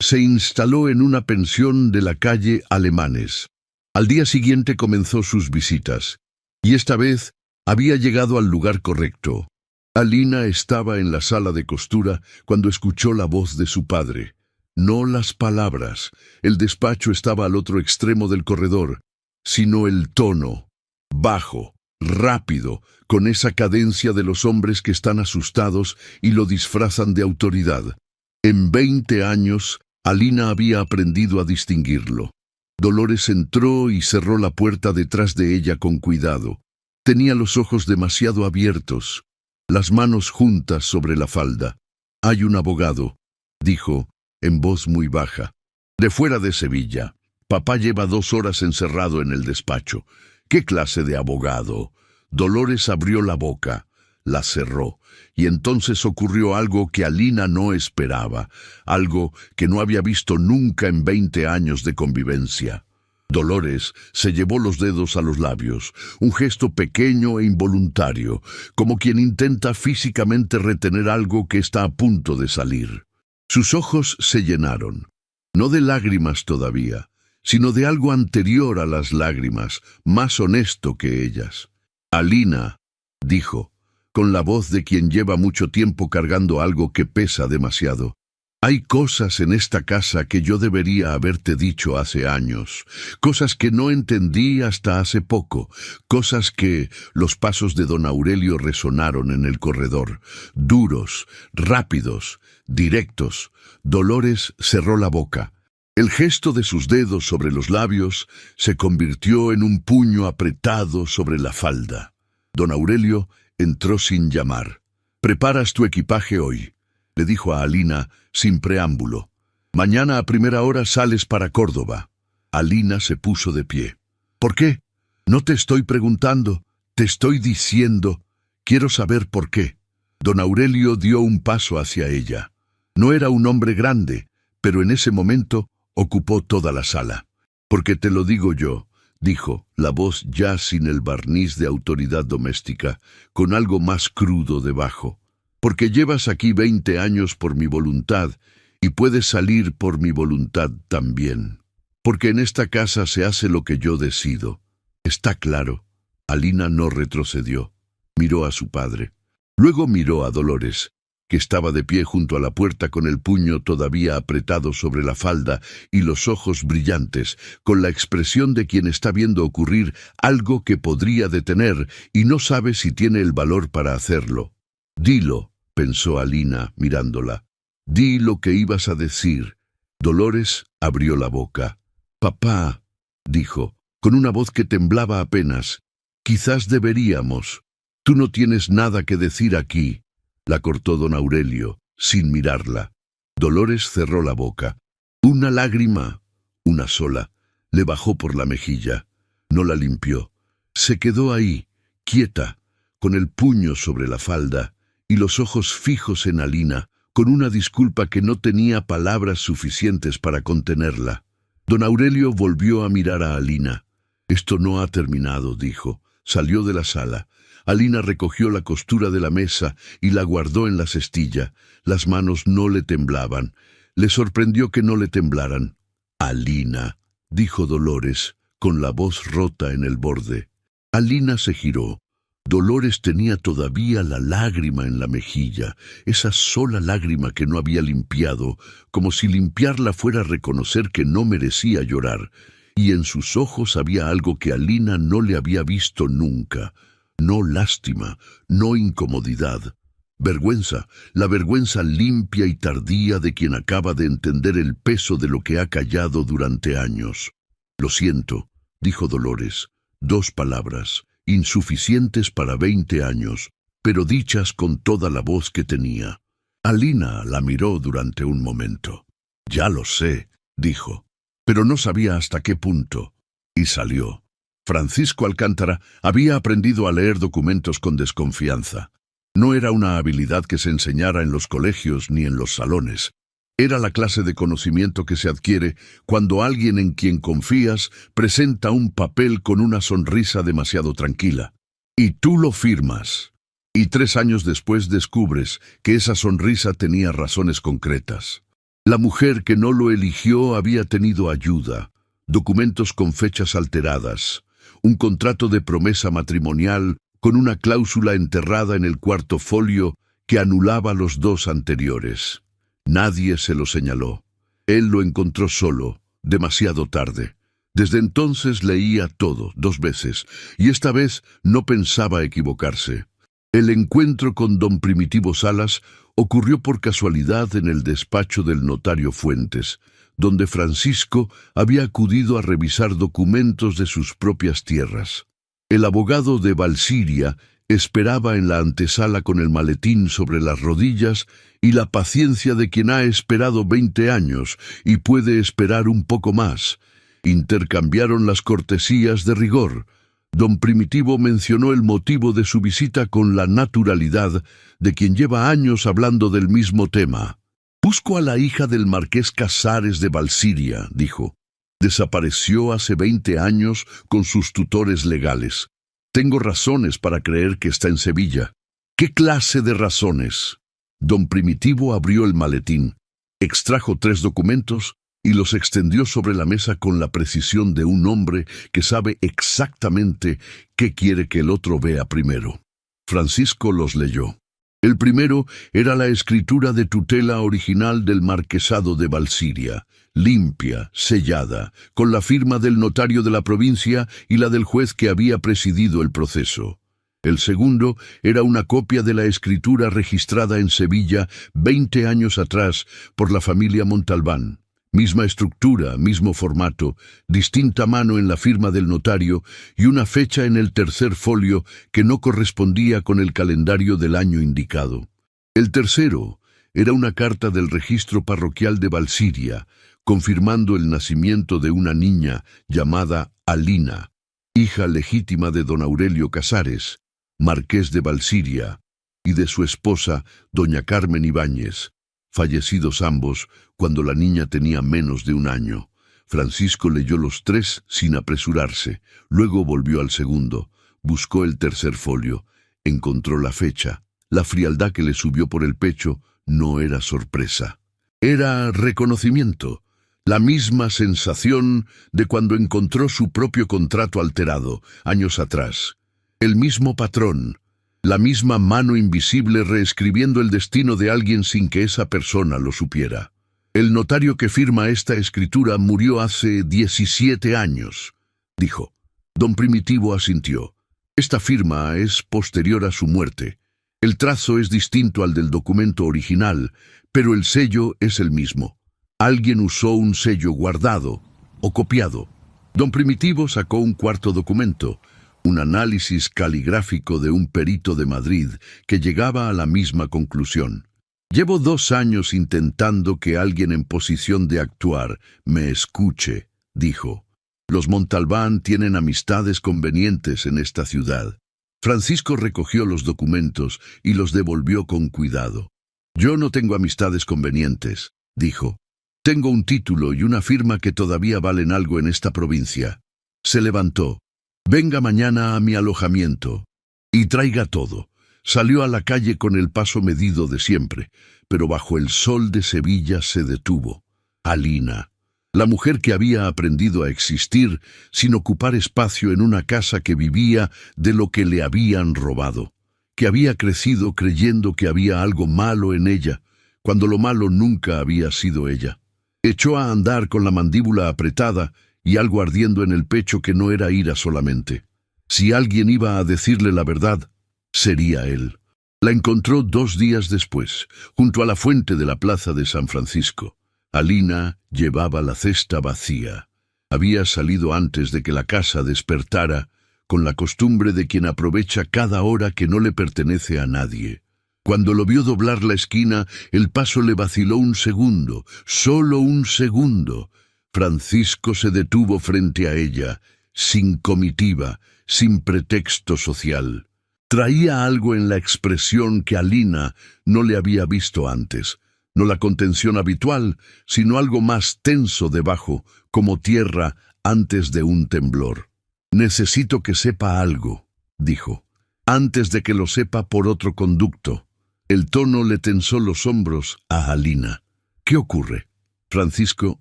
Se instaló en una pensión de la calle Alemanes. Al día siguiente comenzó sus visitas, y esta vez había llegado al lugar correcto. Alina estaba en la sala de costura cuando escuchó la voz de su padre. No las palabras, el despacho estaba al otro extremo del corredor, sino el tono, bajo, rápido, con esa cadencia de los hombres que están asustados y lo disfrazan de autoridad. En 20 años, Alina había aprendido a distinguirlo. Dolores entró y cerró la puerta detrás de ella con cuidado. Tenía los ojos demasiado abiertos, las manos juntas sobre la falda. «Hay un abogado», dijo, en voz muy baja, «de fuera de Sevilla. Papá lleva 2 horas encerrado en el despacho». «¿Qué clase de abogado?» Dolores abrió la boca, la cerró, y entonces ocurrió algo que Alina no esperaba, algo que no había visto nunca en 20 años de convivencia. Dolores se llevó los dedos a los labios, un gesto pequeño e involuntario, como quien intenta físicamente retener algo que está a punto de salir. Sus ojos se llenaron, no de lágrimas todavía, sino de algo anterior a las lágrimas, más honesto que ellas. «Alina», dijo, con la voz de quien lleva mucho tiempo cargando algo que pesa demasiado, «hay cosas en esta casa que yo debería haberte dicho hace años, cosas que no entendí hasta hace poco, cosas que...». Los pasos de don Aurelio resonaron en el corredor, duros, rápidos, directos. Dolores cerró la boca. El gesto de sus dedos sobre los labios se convirtió en un puño apretado sobre la falda. Don Aurelio entró sin llamar. «Preparas tu equipaje hoy», le dijo a Alina sin preámbulo. «Mañana a primera hora sales para Córdoba». Alina se puso de pie. «¿Por qué? No te estoy preguntando, te estoy diciendo. Quiero saber por qué». Don Aurelio dio un paso hacia ella. No era un hombre grande, pero en ese momento ocupó toda la sala. «Porque te lo digo yo», dijo, la voz ya sin el barniz de autoridad doméstica, con algo más crudo debajo. «Porque llevas aquí 20 años por mi voluntad, y puedes salir por mi voluntad también. Porque en esta casa se hace lo que yo decido. ¿Está claro?» Alina no retrocedió. Miró a su padre. Luego miró a Dolores, que estaba de pie junto a la puerta con el puño todavía apretado sobre la falda y los ojos brillantes, con la expresión de quien está viendo ocurrir algo que podría detener y no sabe si tiene el valor para hacerlo. «Dilo», pensó Alina mirándola. «Di lo que ibas a decir». Dolores abrió la boca. «Papá», dijo, con una voz que temblaba apenas, «quizás deberíamos. Tú no tienes nada que decir aquí». La cortó don Aurelio, sin mirarla. Dolores cerró la boca. Una lágrima, una sola, le bajó por la mejilla. No la limpió. Se quedó ahí, quieta, con el puño sobre la falda y los ojos fijos en Alina, con una disculpa que no tenía palabras suficientes para contenerla. Don Aurelio volvió a mirar a Alina. «Esto no ha terminado», dijo. Salió de la sala. Alina recogió la costura de la mesa y la guardó en la cestilla. Las manos no le temblaban. Le sorprendió que no le temblaran. «Alina», dijo Dolores, con la voz rota en el borde. Alina se giró. Dolores tenía todavía la lágrima en la mejilla, esa sola lágrima que no había limpiado, como si limpiarla fuera reconocer que no merecía llorar. Y en sus ojos había algo que Alina no le había visto nunca. No lástima, no incomodidad. Vergüenza, la vergüenza limpia y tardía de quien acaba de entender el peso de lo que ha callado durante años. «Lo siento», dijo Dolores. 2 palabras, insuficientes para 20 años, pero dichas con toda la voz que tenía. Alina la miró durante un momento. «Ya lo sé», dijo, pero no sabía hasta qué punto. Y salió. Francisco Alcántara había aprendido a leer documentos con desconfianza. No era una habilidad que se enseñara en los colegios ni en los salones. Era la clase de conocimiento que se adquiere cuando alguien en quien confías presenta un papel con una sonrisa demasiado tranquila. Y tú lo firmas. Y 3 años después descubres que esa sonrisa tenía razones concretas. La mujer que no lo eligió había tenido ayuda, documentos con fechas alteradas, un contrato de promesa matrimonial con una cláusula enterrada en el 4º folio que anulaba los 2 anteriores. Nadie se lo señaló. Él lo encontró solo, demasiado tarde. Desde entonces leía todo, 2 veces, y esta vez no pensaba equivocarse. El encuentro con don Primitivo Salas ocurrió por casualidad en el despacho del notario Fuentes, donde Francisco había acudido a revisar documentos de sus propias tierras. El abogado de Valsiria esperaba en la antesala con el maletín sobre las rodillas y la paciencia de quien ha esperado 20 años y puede esperar un poco más. Intercambiaron las cortesías de rigor. Don Primitivo mencionó el motivo de su visita con la naturalidad de quien lleva años hablando del mismo tema. «Busco a la hija del marqués Casares de Valsiria», dijo. Desapareció hace 20 años con sus tutores legales. Tengo razones para creer que está en Sevilla. ¿Qué clase de razones? Don Primitivo abrió el maletín, extrajo 3 documentos y los extendió sobre la mesa con la precisión de un hombre que sabe exactamente qué quiere que el otro vea primero. Francisco los leyó. El primero era la escritura de tutela original del marquesado de Valsiria, limpia, sellada, con la firma del notario de la provincia y la del juez que había presidido el proceso. El segundo era una copia de la escritura registrada en Sevilla 20 años atrás por la familia Montalbán. Misma estructura, mismo formato, distinta mano en la firma del notario y una fecha en el tercer folio que no correspondía con el calendario del año indicado. El tercero era una carta del registro parroquial de Valsiria, confirmando el nacimiento de una niña llamada Alina, hija legítima de don Aurelio Casares, marqués de Valsiria, y de su esposa, doña Carmen Ibáñez, fallecidos ambos cuando la niña tenía menos de 1 año. Francisco leyó los 3 sin apresurarse, luego volvió al segundo, buscó el tercer folio, encontró la fecha. La frialdad que le subió por el pecho no era sorpresa. Era reconocimiento, la misma sensación de cuando encontró su propio contrato alterado, años atrás. El mismo patrón, la misma mano invisible reescribiendo el destino de alguien sin que esa persona lo supiera. El notario que firma esta escritura murió hace 17 años, dijo. Don Primitivo asintió. Esta firma es posterior a su muerte. El trazo es distinto al del documento original, pero el sello es el mismo. Alguien usó un sello guardado o copiado. Don Primitivo sacó un cuarto documento, un análisis caligráfico de un perito de Madrid que llegaba a la misma conclusión. Llevo 2 años intentando que alguien en posición de actuar me escuche, dijo. Los Montalbán tienen amistades convenientes en esta ciudad. Francisco recogió los documentos y los devolvió con cuidado. Yo no tengo amistades convenientes, dijo. Tengo un título y una firma que todavía valen algo en esta provincia. Se levantó. Venga mañana a mi alojamiento y traiga todo. Salió a la calle con el paso medido de siempre, pero bajo el sol de Sevilla se detuvo. Alina, la mujer que había aprendido a existir sin ocupar espacio en una casa que vivía de lo que le habían robado, que había crecido creyendo que había algo malo en ella, cuando lo malo nunca había sido ella. Echó a andar con la mandíbula apretada y algo ardiendo en el pecho que no era ira solamente. Si alguien iba a decirle la verdad, sería él. La encontró 2 días después, junto a la fuente de la plaza de San Francisco. Alina llevaba la cesta vacía. Había salido antes de que la casa despertara, con la costumbre de quien aprovecha cada hora que no le pertenece a nadie. Cuando lo vio doblar la esquina, el paso le vaciló un segundo, solo un segundo. Francisco se detuvo frente a ella, sin comitiva, sin pretexto social. Traía algo en la expresión que Alina no le había visto antes, no la contención habitual, sino algo más tenso debajo, como tierra antes de un temblor. Necesito que sepa algo, dijo, antes de que lo sepa por otro conducto. El tono le tensó los hombros a Alina. ¿Qué ocurre? Francisco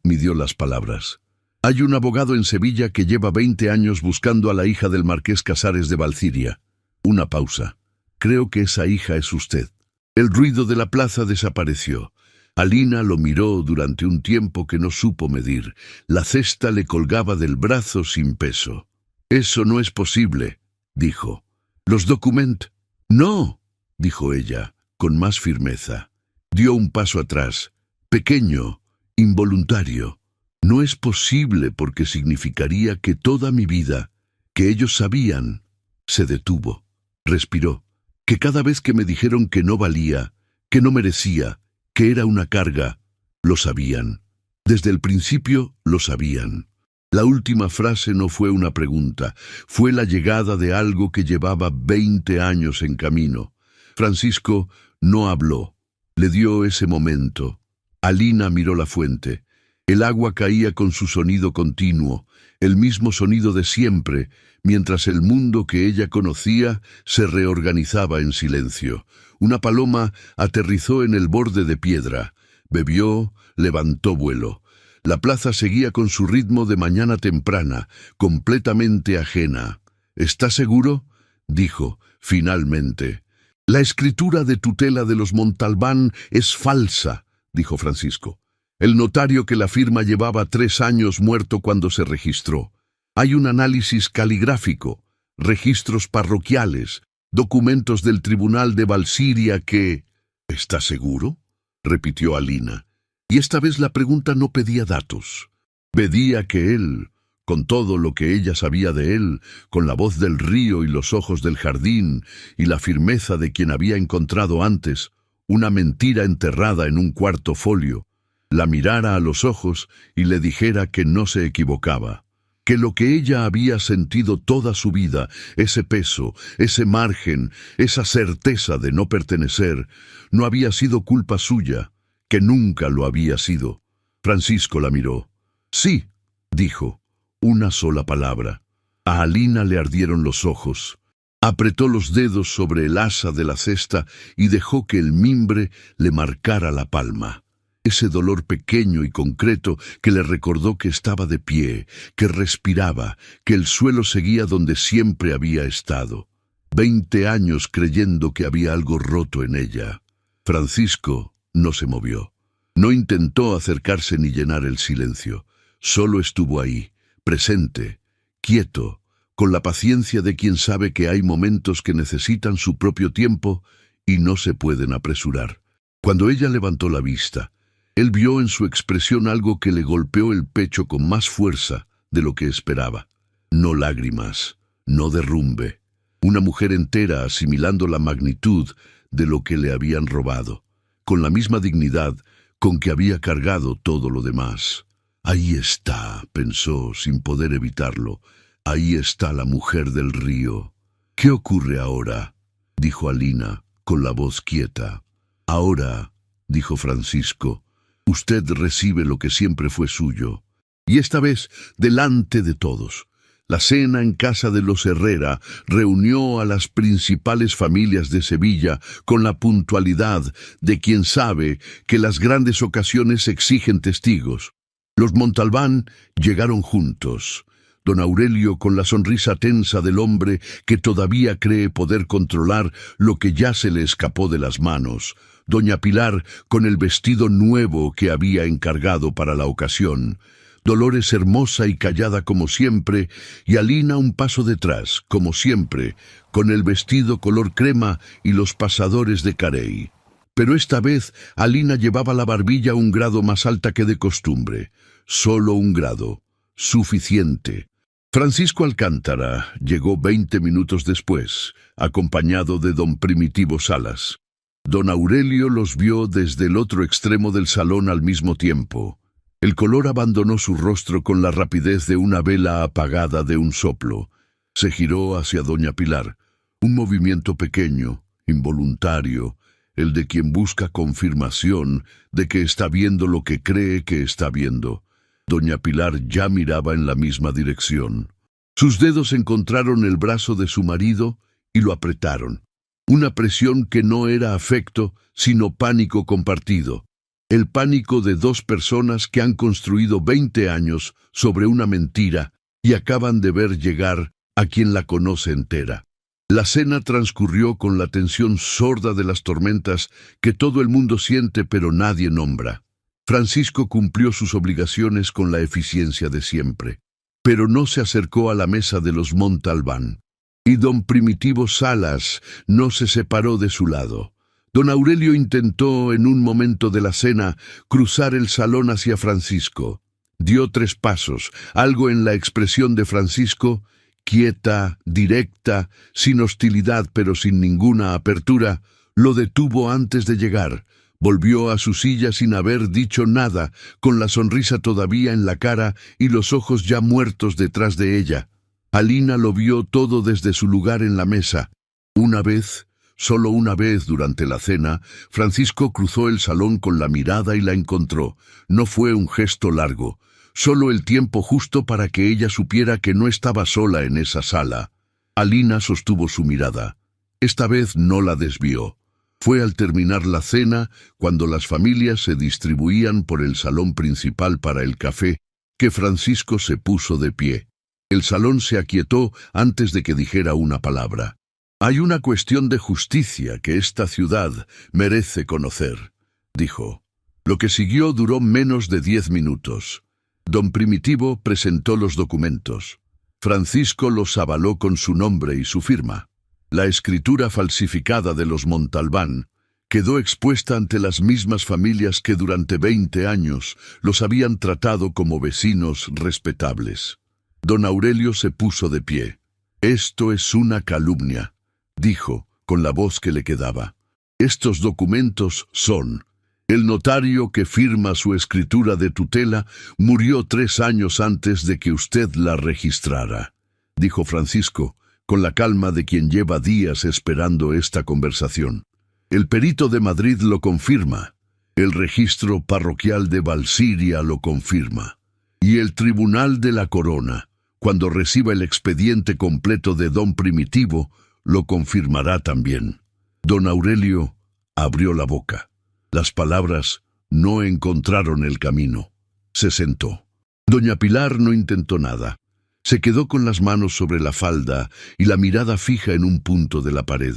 midió las palabras. Hay un abogado en Sevilla que lleva 20 años buscando a la hija del marqués Casares de Valsiria. Una pausa. Creo que esa hija es usted. El ruido de la plaza desapareció. Alina lo miró durante un tiempo que no supo medir. La cesta le colgaba del brazo sin peso. Eso no es posible, dijo. Los documentos. No, dijo ella, con más firmeza. Dio un paso atrás, pequeño, involuntario. No es posible porque significaría que toda mi vida, que ellos sabían, se detuvo. Respiró. Que cada vez que me dijeron que no valía, que no merecía, que era una carga, lo sabían. Desde el principio lo sabían. La última frase no fue una pregunta, fue la llegada de algo que llevaba 20 años en camino. Francisco no habló. Le dio ese momento. Alina miró la fuente. El agua caía con su sonido continuo, el mismo sonido de siempre, mientras el mundo que ella conocía se reorganizaba en silencio. Una paloma aterrizó en el borde de piedra, bebió, levantó vuelo. La plaza seguía con su ritmo de mañana temprana, completamente ajena. ¿Estás seguro?, dijo, finalmente. La escritura de tutela de los Montalbán es falsa, dijo Francisco. El notario que la firma llevaba 3 años muerto cuando se registró. Hay un análisis caligráfico, registros parroquiales, documentos del tribunal de Valsiria que... ¿Estás seguro?, repitió Alina. Y esta vez la pregunta no pedía datos. Pedía que él, con todo lo que ella sabía de él, con la voz del río y los ojos del jardín, y la firmeza de quien había encontrado antes, una mentira enterrada en un cuarto folio, la mirara a los ojos y le dijera que no se equivocaba, que lo que ella había sentido toda su vida, ese peso, ese margen, esa certeza de no pertenecer, no había sido culpa suya, que nunca lo había sido. Francisco la miró. Sí, dijo, una sola palabra. A Alina le ardieron los ojos. Apretó los dedos sobre el asa de la cesta y dejó que el mimbre le marcara la palma. Ese dolor pequeño y concreto que le recordó que estaba de pie, que respiraba, que el suelo seguía donde siempre había estado. 20 años creyendo que había algo roto en ella. Francisco no se movió. No intentó acercarse ni llenar el silencio. Solo estuvo ahí, presente, quieto, con la paciencia de quien sabe que hay momentos que necesitan su propio tiempo y no se pueden apresurar. Cuando ella levantó la vista, él vio en su expresión algo que le golpeó el pecho con más fuerza de lo que esperaba. No lágrimas, no derrumbe. Una mujer entera asimilando la magnitud de lo que le habían robado, con la misma dignidad con que había cargado todo lo demás. Ahí está, pensó sin poder evitarlo. Ahí está la mujer del río. ¿Qué ocurre ahora?, dijo Alina, con la voz quieta. Ahora, dijo Francisco, usted recibe lo que siempre fue suyo. Y esta vez, delante de todos. La cena en casa de los Herrera reunió a las principales familias de Sevilla con la puntualidad de quien sabe que las grandes ocasiones exigen testigos. Los Montalbán llegaron juntos. Don Aurelio con la sonrisa tensa del hombre que todavía cree poder controlar lo que ya se le escapó de las manos. Doña Pilar con el vestido nuevo que había encargado para la ocasión. Dolores hermosa y callada como siempre, y Alina un paso detrás, como siempre, con el vestido color crema y los pasadores de carey. Pero esta vez Alina llevaba la barbilla un grado más alta que de costumbre. Solo un grado. Suficiente. Francisco Alcántara llegó 20 minutos después, acompañado de don Primitivo Salas. Don Aurelio los vio desde el otro extremo del salón al mismo tiempo. El color abandonó su rostro con la rapidez de una vela apagada de un soplo. Se giró hacia doña Pilar. Un movimiento pequeño, involuntario, el de quien busca confirmación de que está viendo lo que cree que está viendo. Doña Pilar ya miraba en la misma dirección. Sus dedos encontraron el brazo de su marido y lo apretaron. Una presión que no era afecto, sino pánico compartido. El pánico de 2 personas que han construido 20 años sobre una mentira y acaban de ver llegar a quien la conoce entera. La cena transcurrió con la tensión sorda de las tormentas que todo el mundo siente pero nadie nombra. Francisco cumplió sus obligaciones con la eficiencia de siempre, pero no se acercó a la mesa de los Montalbán. Y don Primitivo Salas no se separó de su lado. Don Aurelio intentó en un momento de la cena cruzar el salón hacia Francisco. Dio 3 pasos, algo en la expresión de Francisco, quieta, directa, sin hostilidad pero sin ninguna apertura, lo detuvo antes de llegar. Volvió a su silla sin haber dicho nada, con la sonrisa todavía en la cara y los ojos ya muertos detrás de ella. Alina lo vio todo desde su lugar en la mesa. Una vez, Solo una vez durante la cena, Francisco cruzó el salón con la mirada y la encontró. No fue un gesto largo, solo el tiempo justo para que ella supiera que no estaba sola en esa sala. Alina sostuvo su mirada. Esta vez no la desvió. Fue al terminar la cena, cuando las familias se distribuían por el salón principal para el café, que Francisco se puso de pie. El salón se aquietó antes de que dijera una palabra. «Hay una cuestión de justicia que esta ciudad merece conocer», dijo. Lo que siguió duró menos de 10 minutos. Don Primitivo presentó los documentos. Francisco los avaló con su nombre y su firma. La escritura falsificada de los Montalbán quedó expuesta ante las mismas familias que durante 20 años los habían tratado como vecinos respetables. Don Aurelio se puso de pie. «Esto es una calumnia», dijo, con la voz que le quedaba. «Estos documentos son... El notario que firma su escritura de tutela murió 3 años antes de que usted la registrara», dijo Francisco, con la calma de quien lleva días esperando esta conversación. «El perito de Madrid lo confirma, el registro parroquial de Valsiria lo confirma, y el tribunal de la Corona, cuando reciba el expediente completo de don Primitivo, lo confirmará también». Don Aurelio abrió la boca. Las palabras no encontraron el camino. Se sentó. Doña Pilar no intentó nada. Se quedó con las manos sobre la falda y la mirada fija en un punto de la pared.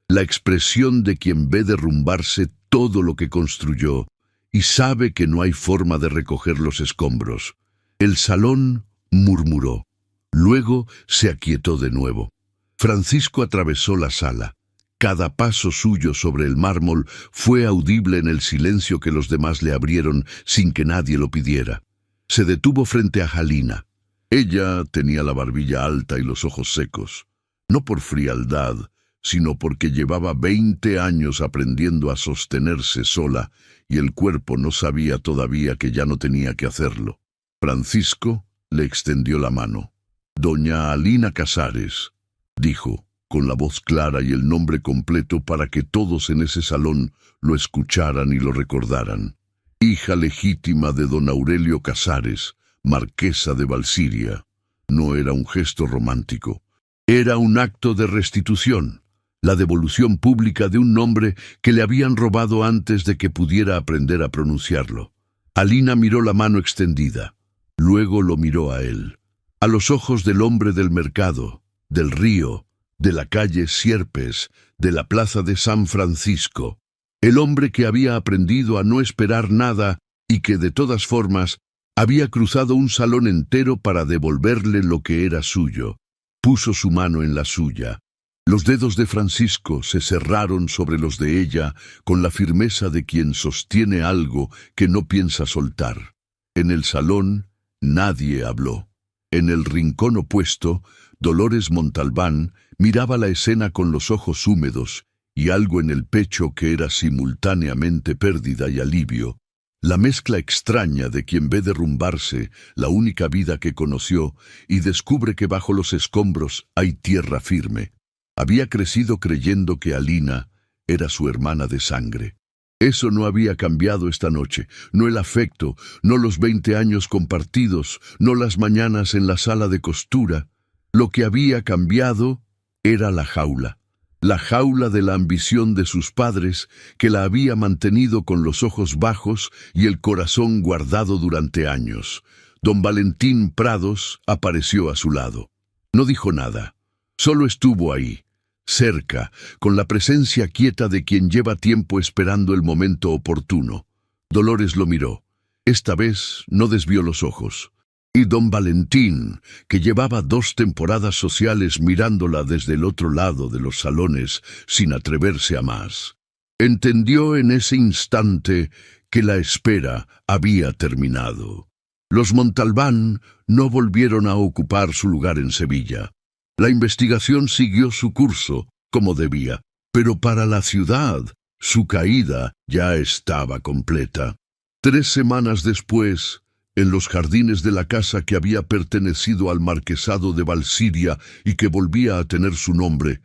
La expresión de quien ve derrumbarse todo lo que construyó y sabe que no hay forma de recoger los escombros. El salón murmuró. Luego se aquietó de nuevo. Francisco atravesó la sala. Cada paso suyo sobre el mármol fue audible en el silencio que los demás le abrieron sin que nadie lo pidiera. Se detuvo frente a Jalina. Ella tenía la barbilla alta y los ojos secos, no por frialdad, sino porque llevaba 20 años aprendiendo a sostenerse sola y el cuerpo no sabía todavía que ya no tenía que hacerlo. Francisco le extendió la mano. «Doña Alina Casares», dijo, con la voz clara y el nombre completo para que todos en ese salón lo escucharan y lo recordaran. «Hija legítima de don Aurelio Casares, marquesa de Valsiria». No era un gesto romántico. Era un acto de restitución, la devolución pública de un nombre que le habían robado antes de que pudiera aprender a pronunciarlo. Alina miró la mano extendida. Luego lo miró a él. A los ojos del hombre del mercado, del río, de la calle Sierpes, de la plaza de San Francisco. El hombre que había aprendido a no esperar nada y que de todas formas había cruzado un salón entero para devolverle lo que era suyo. Puso su mano en la suya. Los dedos de Francisco se cerraron sobre los de ella con la firmeza de quien sostiene algo que no piensa soltar. En el salón nadie habló. En el rincón opuesto, Dolores Montalbán miraba la escena con los ojos húmedos y algo en el pecho que era simultáneamente pérdida y alivio. La mezcla extraña de quien ve derrumbarse la única vida que conoció y descubre que bajo los escombros hay tierra firme. Había crecido creyendo que Alina era su hermana de sangre. Eso no había cambiado esta noche, no el afecto, no los 20 años compartidos, no las mañanas en la sala de costura. Lo que había cambiado era la jaula de la ambición de sus padres que la había mantenido con los ojos bajos y el corazón guardado durante años. Don Valentín Prados apareció a su lado. No dijo nada, solo estuvo ahí, cerca, con la presencia quieta de quien lleva tiempo esperando el momento oportuno. Dolores lo miró. Esta vez no desvió los ojos. Y don Valentín, que llevaba 2 temporadas sociales mirándola desde el otro lado de los salones sin atreverse a más, entendió en ese instante que la espera había terminado. Los Montalbán no volvieron a ocupar su lugar en Sevilla. La investigación siguió su curso, como debía, pero para la ciudad, su caída ya estaba completa. 3 semanas después, en los jardines de la casa que había pertenecido al marquesado de Valsiria y que volvía a tener su nombre,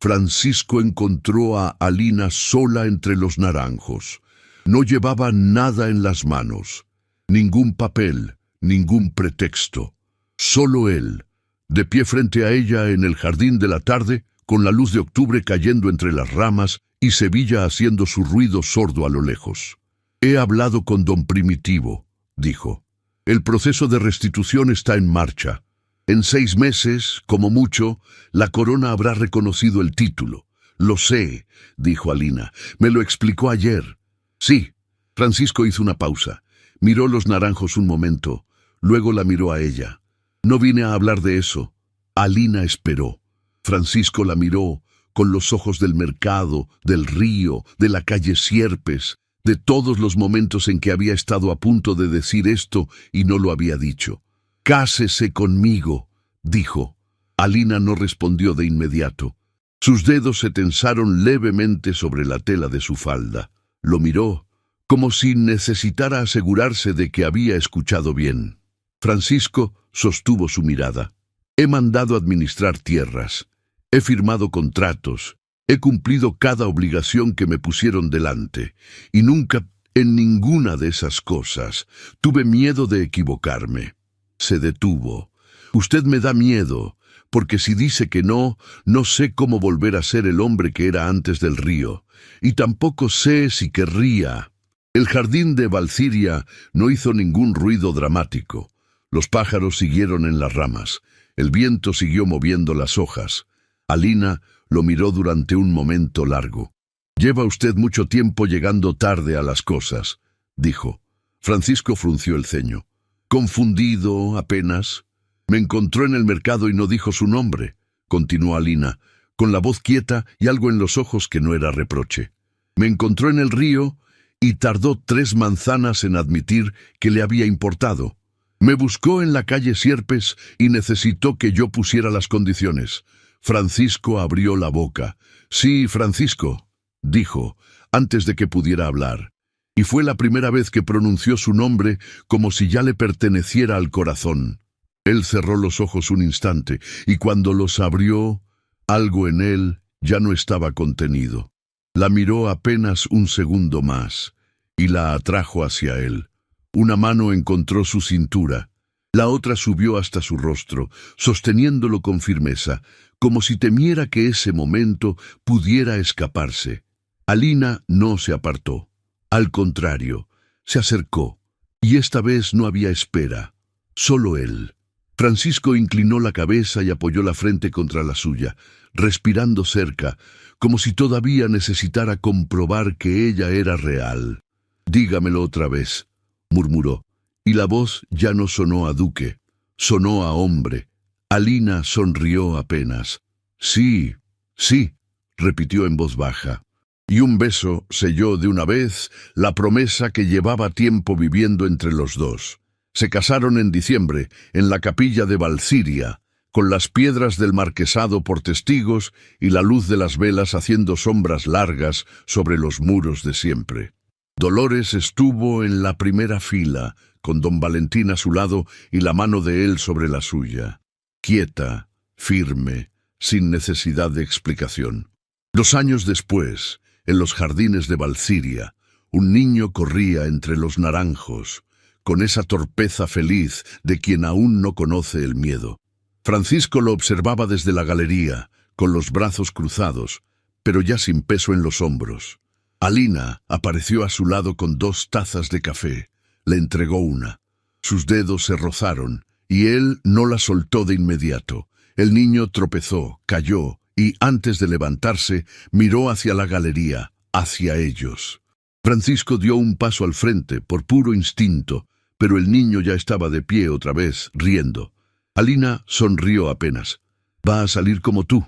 Francisco encontró a Alina sola entre los naranjos. No llevaba nada en las manos, ningún papel, ningún pretexto. Solo él, de pie frente a ella en el jardín de la tarde, con la luz de octubre cayendo entre las ramas y Sevilla haciendo su ruido sordo a lo lejos. «He hablado con don Primitivo», dijo. «El proceso de restitución está en marcha. En 6 meses, como mucho, la corona habrá reconocido el título». «Lo sé», dijo Alina. «Me lo explicó ayer». «Sí». Francisco hizo una pausa. Miró los naranjos un momento, luego la miró a ella. «No vine a hablar de eso». Alina esperó. Francisco la miró con los ojos del mercado, del río, de la calle Sierpes, de todos los momentos en que había estado a punto de decir esto y no lo había dicho. «Cásese conmigo», dijo. Alina no respondió de inmediato. Sus dedos se tensaron levemente sobre la tela de su falda. Lo miró, como si necesitara asegurarse de que había escuchado bien. Francisco sostuvo su mirada. «He mandado administrar tierras. He firmado contratos. He cumplido cada obligación que me pusieron delante. Y nunca, en ninguna de esas cosas, tuve miedo de equivocarme». Se detuvo. «Usted me da miedo, porque si dice que no, no sé cómo volver a ser el hombre que era antes del río. Y tampoco sé si querría». El jardín de Valciria no hizo ningún ruido dramático. Los pájaros siguieron en las ramas. El viento siguió moviendo las hojas. Alina lo miró durante un momento largo. «Lleva usted mucho tiempo llegando tarde a las cosas», dijo. Francisco frunció el ceño. «Confundido, apenas. Me encontró en el mercado y no dijo su nombre», continuó Alina, con la voz quieta y algo en los ojos que no era reproche. «Me encontró en el río y tardó 3 manzanas en admitir que le había importado. Me buscó en la calle Sierpes y necesitó que yo pusiera las condiciones». Francisco abrió la boca. «Sí, Francisco», dijo, antes de que pudiera hablar. Y fue la primera vez que pronunció su nombre como si ya le perteneciera al corazón. Él cerró los ojos un instante, y cuando los abrió, algo en él ya no estaba contenido. La miró apenas un segundo más, y la atrajo hacia él. Una mano encontró su cintura. La otra subió hasta su rostro, sosteniéndolo con firmeza, como si temiera que ese momento pudiera escaparse. Alina no se apartó. Al contrario, se acercó, y esta vez no había espera, solo él. Francisco inclinó la cabeza y apoyó la frente contra la suya, respirando cerca, como si todavía necesitara comprobar que ella era real. «Dígamelo otra vez», murmuró, y la voz ya no sonó a duque, sonó a hombre. Alina sonrió apenas. «Sí, sí», repitió en voz baja. Y un beso selló de una vez la promesa que llevaba tiempo viviendo entre los dos. Se casaron en diciembre, en la capilla de Valciria, con las piedras del marquesado por testigos y la luz de las velas haciendo sombras largas sobre los muros de siempre. Dolores estuvo en la primera fila, con don Valentín a su lado y la mano de él sobre la suya. Quieta, firme, sin necesidad de explicación. 2 años después, en los jardines de Valciria, un niño corría entre los naranjos, con esa torpeza feliz de quien aún no conoce el miedo. Francisco lo observaba desde la galería, con los brazos cruzados, pero ya sin peso en los hombros. Alina apareció a su lado con 2 tazas de café. Le entregó una. Sus dedos se rozaron, y él no la soltó de inmediato. El niño tropezó, cayó, y antes de levantarse, miró hacia la galería, hacia ellos. Francisco dio un paso al frente, por puro instinto, pero el niño ya estaba de pie otra vez, riendo. Alina sonrió apenas. «Va a salir como tú»,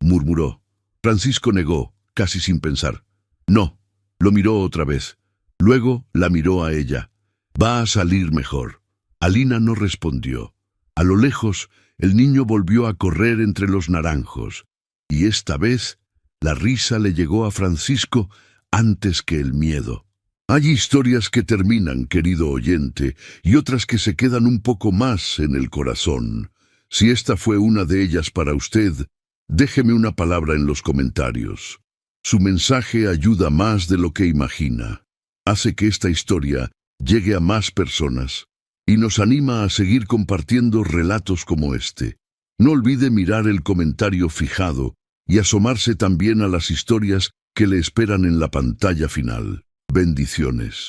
murmuró. Francisco negó, casi sin pensar. «No», lo miró otra vez. Luego la miró a ella. «Va a salir mejor». Alina no respondió. A lo lejos, el niño volvió a correr entre los naranjos. Y esta vez, la risa le llegó a Francisco antes que el miedo. Hay historias que terminan, querido oyente, y otras que se quedan un poco más en el corazón. Si esta fue una de ellas para usted, Déjeme una palabra en los comentarios. Su mensaje ayuda más de lo que imagina. Hace que esta historia llegue a más personas y nos anima a seguir compartiendo relatos como este. No olvide mirar el comentario fijado y asomarse también a las historias que le esperan en la pantalla final. Bendiciones.